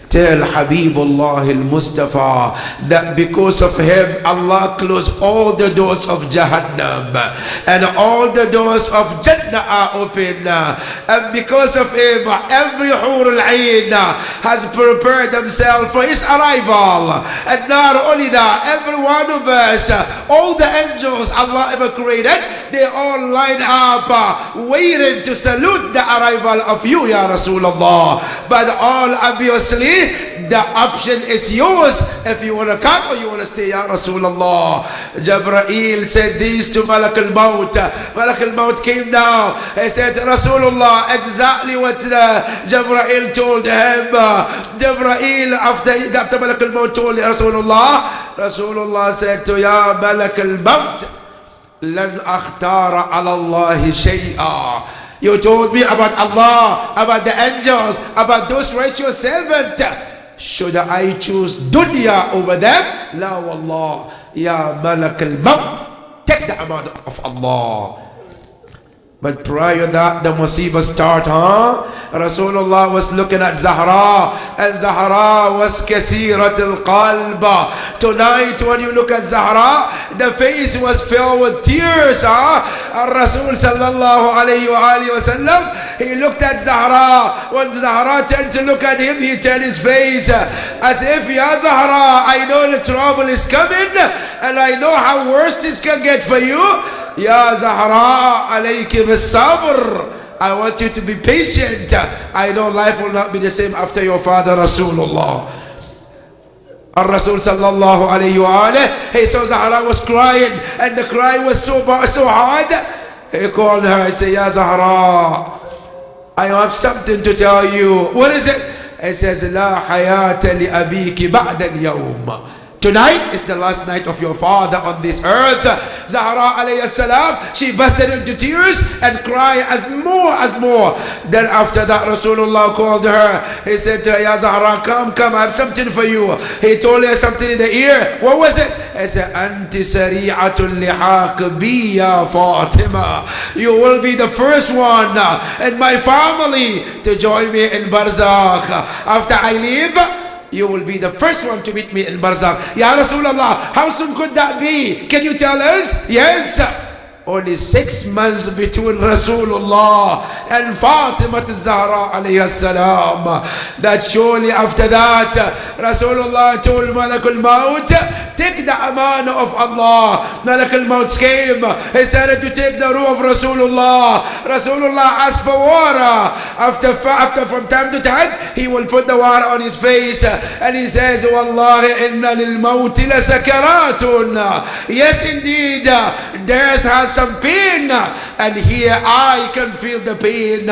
tell Habibullah al-Mustafa that because of him Allah closed all the doors of Jahannam and all the doors of Jannah are open, and because of him every Hur al-Ain has prepared themselves for his arrival. And not only that, every one of us, all the angels Allah ever created, they all line up waiting to salute the arrival of you, Ya Rasulullah. But all obviously the option is yours if you want to come or you want to stay, Ya Rasulullah. Jibreel said this to Malak al-Maut. Malak al-Maut came down. He said, Rasulullah, exactly what Jibreel told him. Jibreel, after Malak al-Maut told Rasulullah, Rasulullah said to Ya Malak al-Maut, لن أختار على الله شيئا. You told me about Allah, about the angels, about those righteous servants. Should I choose dunya over them? La wallah. Ya malak al-maut. Take the amount of Allah. But prior to that, the musibah start, Rasulullah was looking at Zahra, and Zahra was kasirat al-qalb. Tonight, when you look at Zahra, the face was filled with tears, Rasul sallallahu alayhi wa sallam, he looked at Zahra. When Zahra turned to look at him, he turned his face as if, Ya Zahra, I know the trouble is coming, and I know how worse this can get for you. Ya Zahra, alayki bis-sabr. I want you to be patient. I know life will not be the same after your father Rasulullah. Rasul sallallahu alayhi wa alayhi, he saw Zahra was crying, and the cry was so hard. He called her and said, Ya Zahra, I have something to tell you. What is it? He says, La hayata li abiki ba'da al-yawm. Tonight is the last night of your father on this earth. Zahra alayhi salam, she busted into tears and cried as more. Then after that, Rasulullah called her. He said to her, Ya Zahra, come, I have something for you. He told her something in the ear. What was it? He said, Anti sari'atul lihaq bi ya Fatima. You will be the first one in my family to join me in Barzakh. After I leave, you will be the first one to meet me in Barzakh. Ya Rasulullah, how soon could that be? Can you tell us? Yes. Only 6 months between Rasulullah and Fatima al-Zahra alayhi salam. That surely after that, Rasulullah told Malak al-Maut, take the amana of Allah. Malak al-Maut came. He started to take the ruh of Rasulullah. Rasulullah asked for water. After from time to time, he will put the water on his face. And he says, Wallahi inna lil-maut la sakaratun. Yes, indeed, death has some pain, and here I can feel the pain.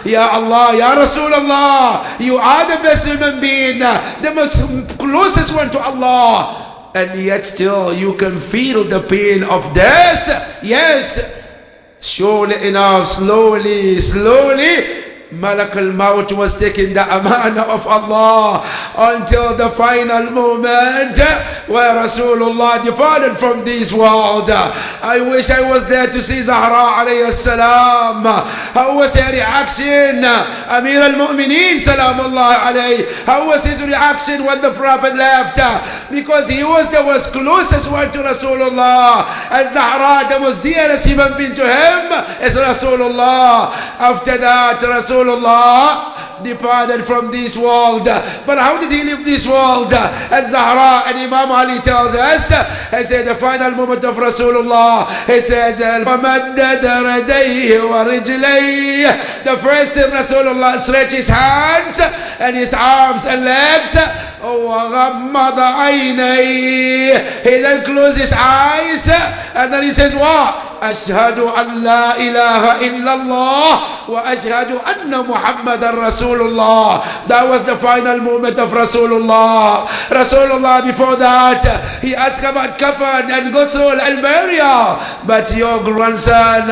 Ya Allah, Ya Rasulullah, you are the best human being, the most closest one to Allah, and yet still you can feel the pain of death. Yes, surely enough, slowly Malak al-Maut was taking the amana of Allah until the final moment where Rasulullah departed from this world. I wish I was there to see Zahra alayhi salam. How was her reaction? Amir al-Mu'mineen salamullah alayhi. How was his reaction when the Prophet left? Because he was the most closest one to Rasulullah, and Zahra, the most dearest human being to him, is Rasulullah. After that, Rasulullah departed from this world. But how did he leave this world? As Zahra and Imam Ali tells us, he said the final moment of Rasulullah, he says, the first thing Rasulullah stretched his hands and his arms and legs, he then closed his eyes, and then he says, what? أشهد أن لا إله إلا الله وأشهد أن محمد رسول الله. That was the final moment of Rasulullah. Rasulullah, before that, he asked about kafan and ghusl and burial. But your grandson,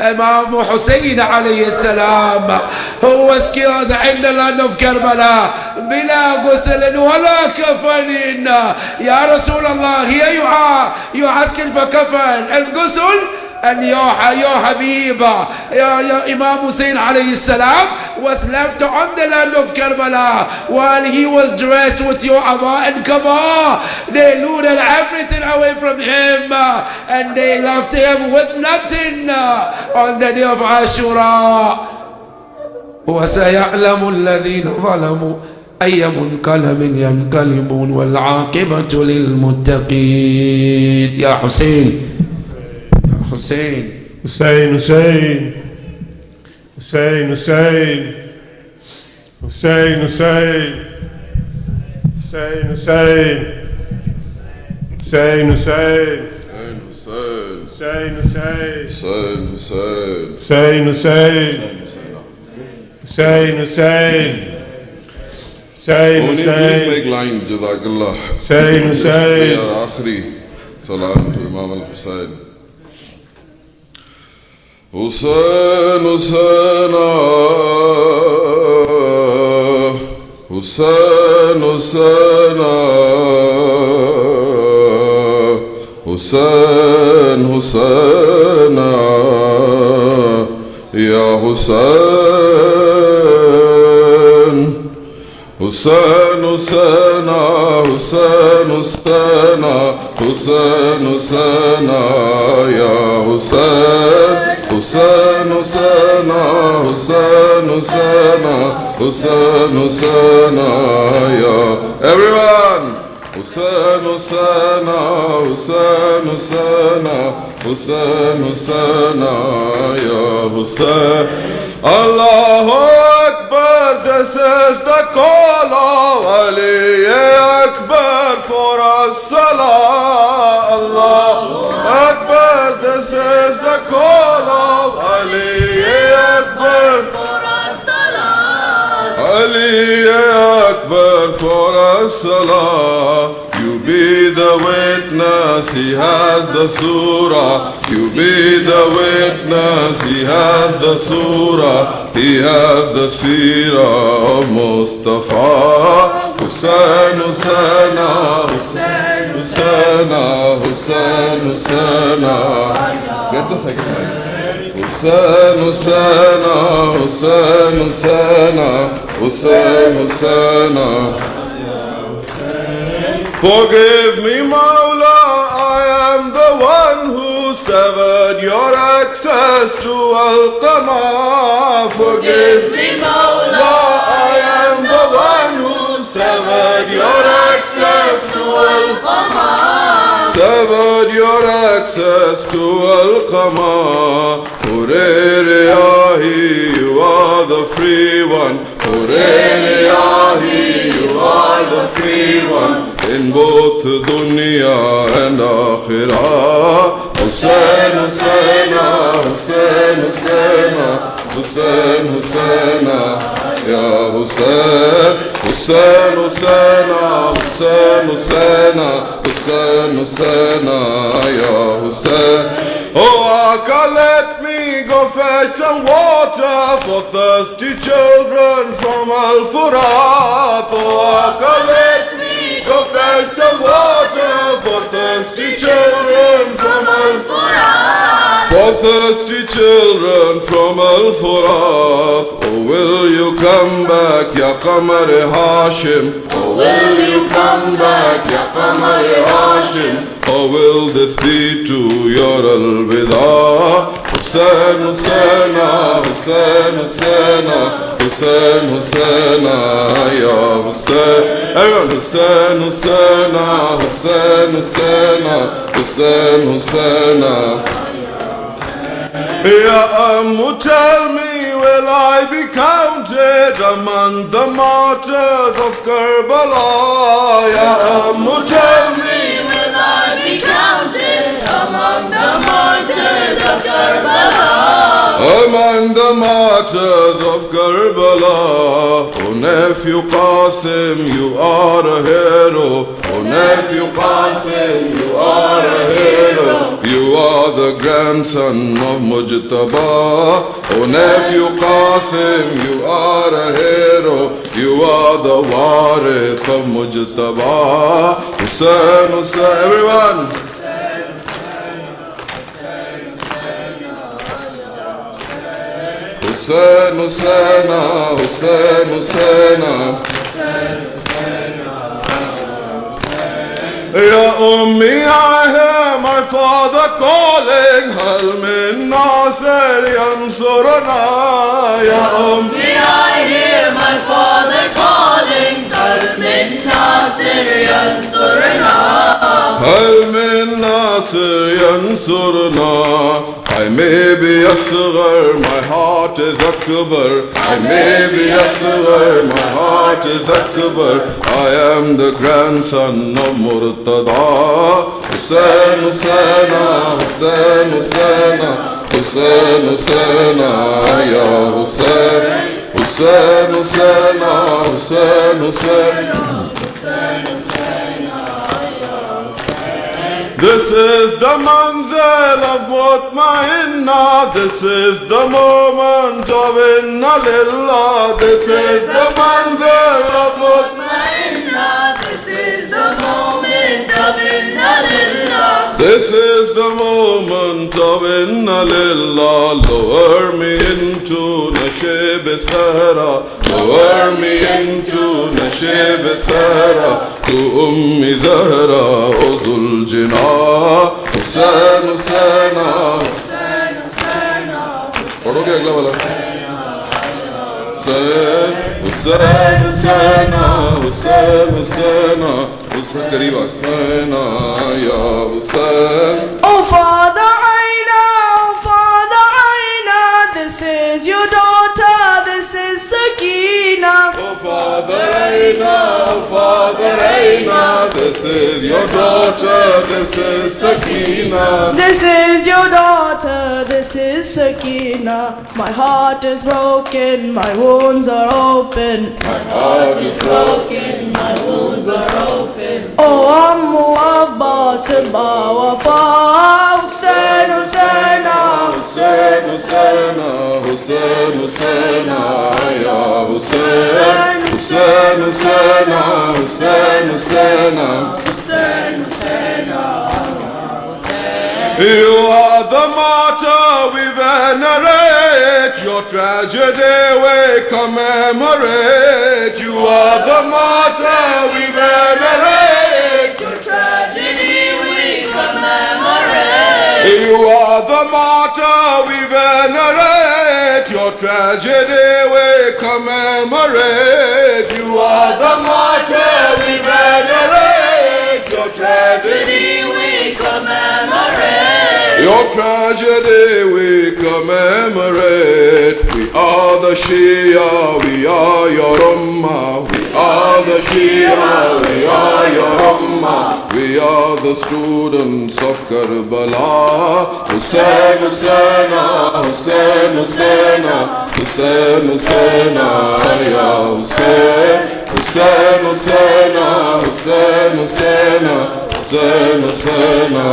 Imam Hussein alayhi salam, who was killed in the land of Karbala, bila ghusl wala kafanin. Ya Rasulullah, here you are asking for kafan and ghusl. And your Habib, your Imam Hussein alayhi salam, was left on the land of Karbala while he was dressed with your Aba and Kaba. They looted everything away from him, and they left him with nothing on the day of Ashura. وَسَيَعْلَمُ الَّذِينَ ظَلَمُوا أَيَّ مُنْقَلَبٍ يَنْقَلِبُونَ وَالْعَاقِبَةُ لِلْمُتَّقِينَ. Ya Hussein, Hussein, Hussein, Hussein, Hussein, Hussein, Hussein, Hussein, Hussein, Hussein, Hussein, Hussein, Hussein, Hussein, Hussein, Hussein, Hussein, Hussein, Hussein, Hussein. Make lines, Jazakallah. Hussein, Hussein. Akhri salam to Imam al-Hussein. Hussein, Husseina, Hussein, Husseina, Hussein, Husseina, Ya Hussein, Hussein, Husseina, Hussein, Husseina, Hussein, Husseina, Ya Hussein. Hussein, Husseina, Hussein, Husseina, Hussein, Husseina, ya everyone. Hussein, Husseina, Hussein, Husseina, Hussein, Husseina, ya Hussein. Allahu Akbar, this is the call of Ali Akbar for as-salah. Allahu Akbar, this is the call of Ali Akbar for as-salah. Ali Akbar for as-salah. You be the witness, he has the surah. You be the witness, he has the surah. He has the seerah of Mustafa. Hussein, Husseina, Hussein, Husseina, Hussein, Husseina. Get the second line. Hussein, Husseina, Hussein, Husseina, Hussein, Husseina. Forgive me, Mawla, I am the one who severed your access to Al-Qama. Forgive me, Mawla, I am the one who severed your access to Al-Qama. Severed your access to Al-Qama. Hurayriyahi, you are the free one. Hurayriyahi, you are the free one. In both dunya and akhirah. Hussein, Husseina, Hussein, Husseina, Hussein, Husseina, Ya Hussein. Hussein, Husseina, Hussein, Husseina, Hussein, Husseina, Ya Hussein. Oh Aka, let me go fetch some water for thirsty children from Al-Furat. Oh Aka, let me go fetch some water for thirsty children from Al-Furat. For thirsty children from Al-Furat. Oh, will you come back, Ya Qamar Hashim? Oh, will you come back, Ya Qamar Hashim? Or will this be to your al-wida? Hussein, Husseina, Hussein, Husseina, Hussein, Husseina, Ya Hussein. Everyone, Hussein, Husseina, Hussein, Husseina, Hussein, Husseina. Ya Ammu, tell me, will I be counted among the martyrs of Karbala? Ya Ammu, tell me, will I be counted among the martyrs of Karbala? Among the martyrs of Karbala. Oh nephew Qasim, you are a hero. Oh nephew Qasim, you are a hero. You are the grandson of Mujtaba. Oh nephew Qasim, you are a hero. You are the warith of Mujtaba. Hussein, Hussein, everyone. Hussein, Husseina, Hussein, Husseina. Ya Ummi, I hear my father calling. Hal min Nasir yansurna. Ya Ummi, I hear my father calling. Hal min Nasir yansurna. Hal min Nasir yansurna. I may be asghar, my heart is akbar. I may be asghar, my heart is akbar. I am the grandson of Murtada. Hussein, Husseina, Hussein, Husseina, Hussein, Husseina, Ya Hussein. Hussein, Husseina, Hussein, Hussein. This is the manzil of Mutmainna. This is the moment of Inna Lillah. This is the manzil of Mutmainna. This is the moment of Inna Lillah. This is the moment of Inna Lillah. Lower me into Nashib Sahara. Lower me into Nashib Sahara. To Ummi Zahra, Uzul Jinnah. Hussain, Hussaina. Hussain, Hussaina, पढ़ोगे अगला वाला हुसैन हुसैन हुसैना हुसैन हुसैना हुसैन करीब हुसैना या Hussain Oh Father Aina, oh Father Aina, this is your daughter, this is Sakina. Oh Father Aina, oh Father Aina, this is your daughter, this is Sakina. This is your daughter, this is Sakina. My heart is broken, my wounds are open. my heart is broken, my wounds are open. Oh Ammu Abbas Ba Wafa, Hussain Hussaina. Hussain Hussaina Hussain Hussaina ya Hussain Hussain Hussaina Hussain Hussaina Hussain, Hussaina, You are the martyr we venerate, your tragedy we commemorate. You are the martyr we venerate, your tragedy we commemorate. you are the martyr we venerate, your tragedy we commemorate. You are the martyr we venerate, your tragedy We commemorate. Your tragedy we commemorate. We are the Shia, we are your Ummah. We are the Shia, we are your Ummah. We are the students of Karbala. Hussain, Hussaina, Hussain, Hussaina, Hussain, Hussaina, ya Hussain. Hussain, Hussaina, Hussain, Hussaina, Hussain, Hussaina,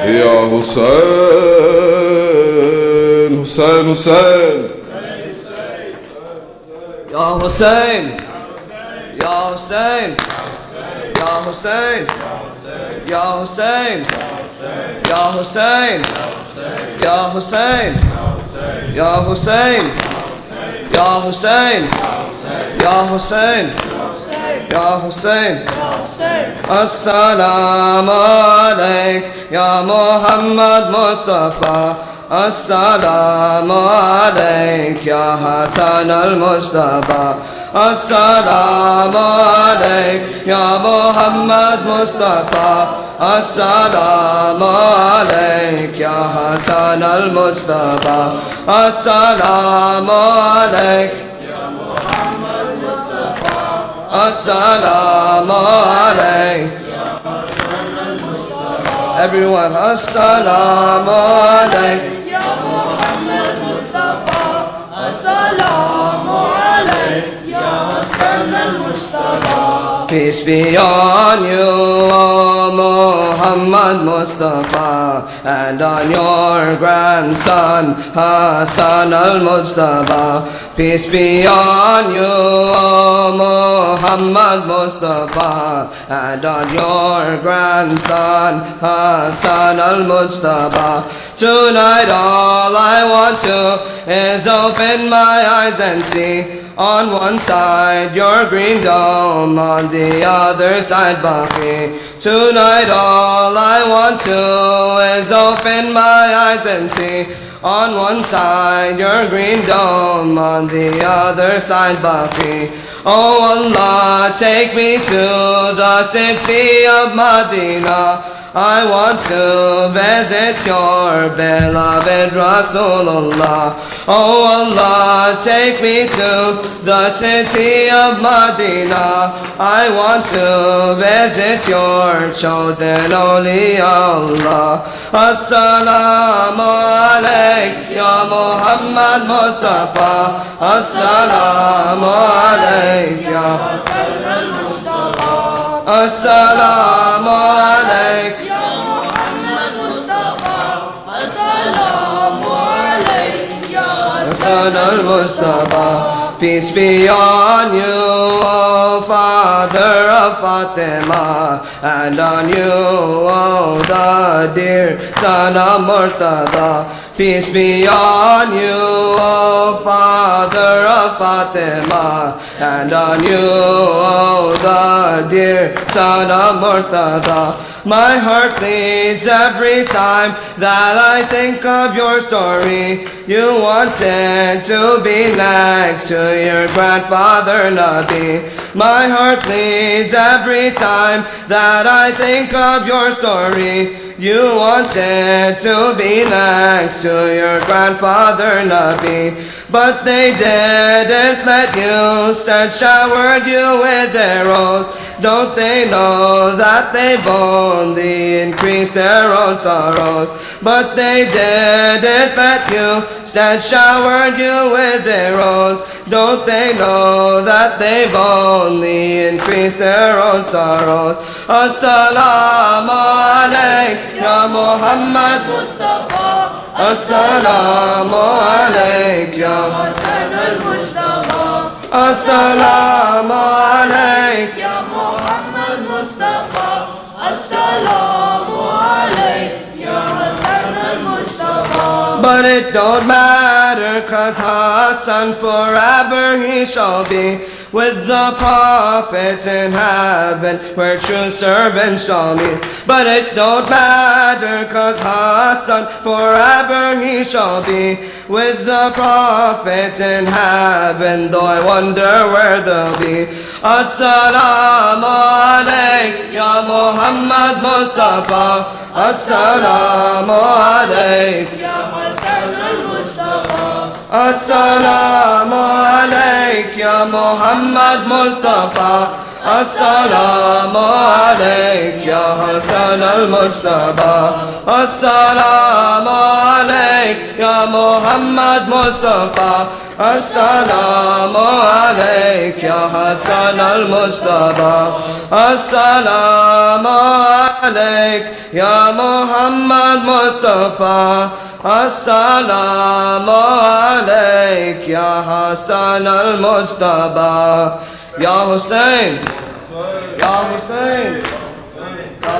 ya Hussain. Hussain, Hussain. Ya Hussein, Ya Hussein, Ya Hussein, Ya Hussein, Ya Hussein, Ya Hussein, Ya Hussein, Ya Hussein, Ya Hussein, Ya Hussein. Assalamu alayk Ya Muhammad Mustafa. Assalamu alayk Ya Hasan al-Mustafa. Assalamu alayk Ya Muhammad Mustafa. Assalamu alayk Ya Hasan al-Mustafa. Assalamu alayk Assalamu alayk Everyone, Assalamu alayk Peace be on you, O Muhammad Mustafa, and on your grandson Hassan al-Mustafa. Peace be on you, O Muhammad Mustafa, and on your grandson Hassan al-Mustafa. Tonight all I want to is open my eyes and see. On one side your green dome, on the other side Baqi. Tonight all I want to is open my eyes and see. On one side your green dome, on the other side Baqi. Oh Allah, take me to the city of Medina. I want to visit your beloved Rasulullah. Oh Allah, take me to the city of Medina. I want to visit your chosen awliya. Assalamu alayk Ya Muhammad Mustafa. Assalamu alayk Ya Assalamu alayk. Ya Muhammad Mustafa. Assalamu alayk ya Hassan al-Mustafa. Peace be on you, O father of Fatima, and on you, O the dear son of Murtada. Peace be on you, O father of Fatima, and on you, O the dear son of Murtada. My heart bleeds every time that I think of your story. You wanted to be next to your grandfather Nabi. My heart bleeds every time that I think of your story. You wanted to be next to your grandfather Nabi, but they didn't let you, instead showered you with arrows. Don't they know that they've only increased their own sorrows? But they didn't let you, instead showered you with arrows. Don't they know that they've only increased their own sorrows? Assalamu alayk ya Muhammad Mustafa. Assalamu alayk ya Hassan al-Mustafa. Assalamu alayk. Ya Muhammad Mustafa. Assalamu alayk ya Hassan al-Mustafa. But it don't matter, 'cause Hassan forever he shall be with the prophets in heaven, where true servants shall meet. But it don't matter, 'cause Hassan forever he shall be with the prophets in heaven, though I wonder where they'll be. Assalamu alayk ya Muhammad Mustafa. Assalamu alayk. Ya Hassan al-Mustafa. Assalamu alayk ya Muhammad Mustafa. Assalamu alayk ya Hassan al-Mustafa. Assalamu alayk ya Muhammad Mustafa. Assalamu alayk ya Hassan al-Mustafa. Assalamu alayk ya Muhammad Mustafa. Assalamu alayk ya Hassan al-Mustafa. Ya Hussein, Ya Hussein, Ya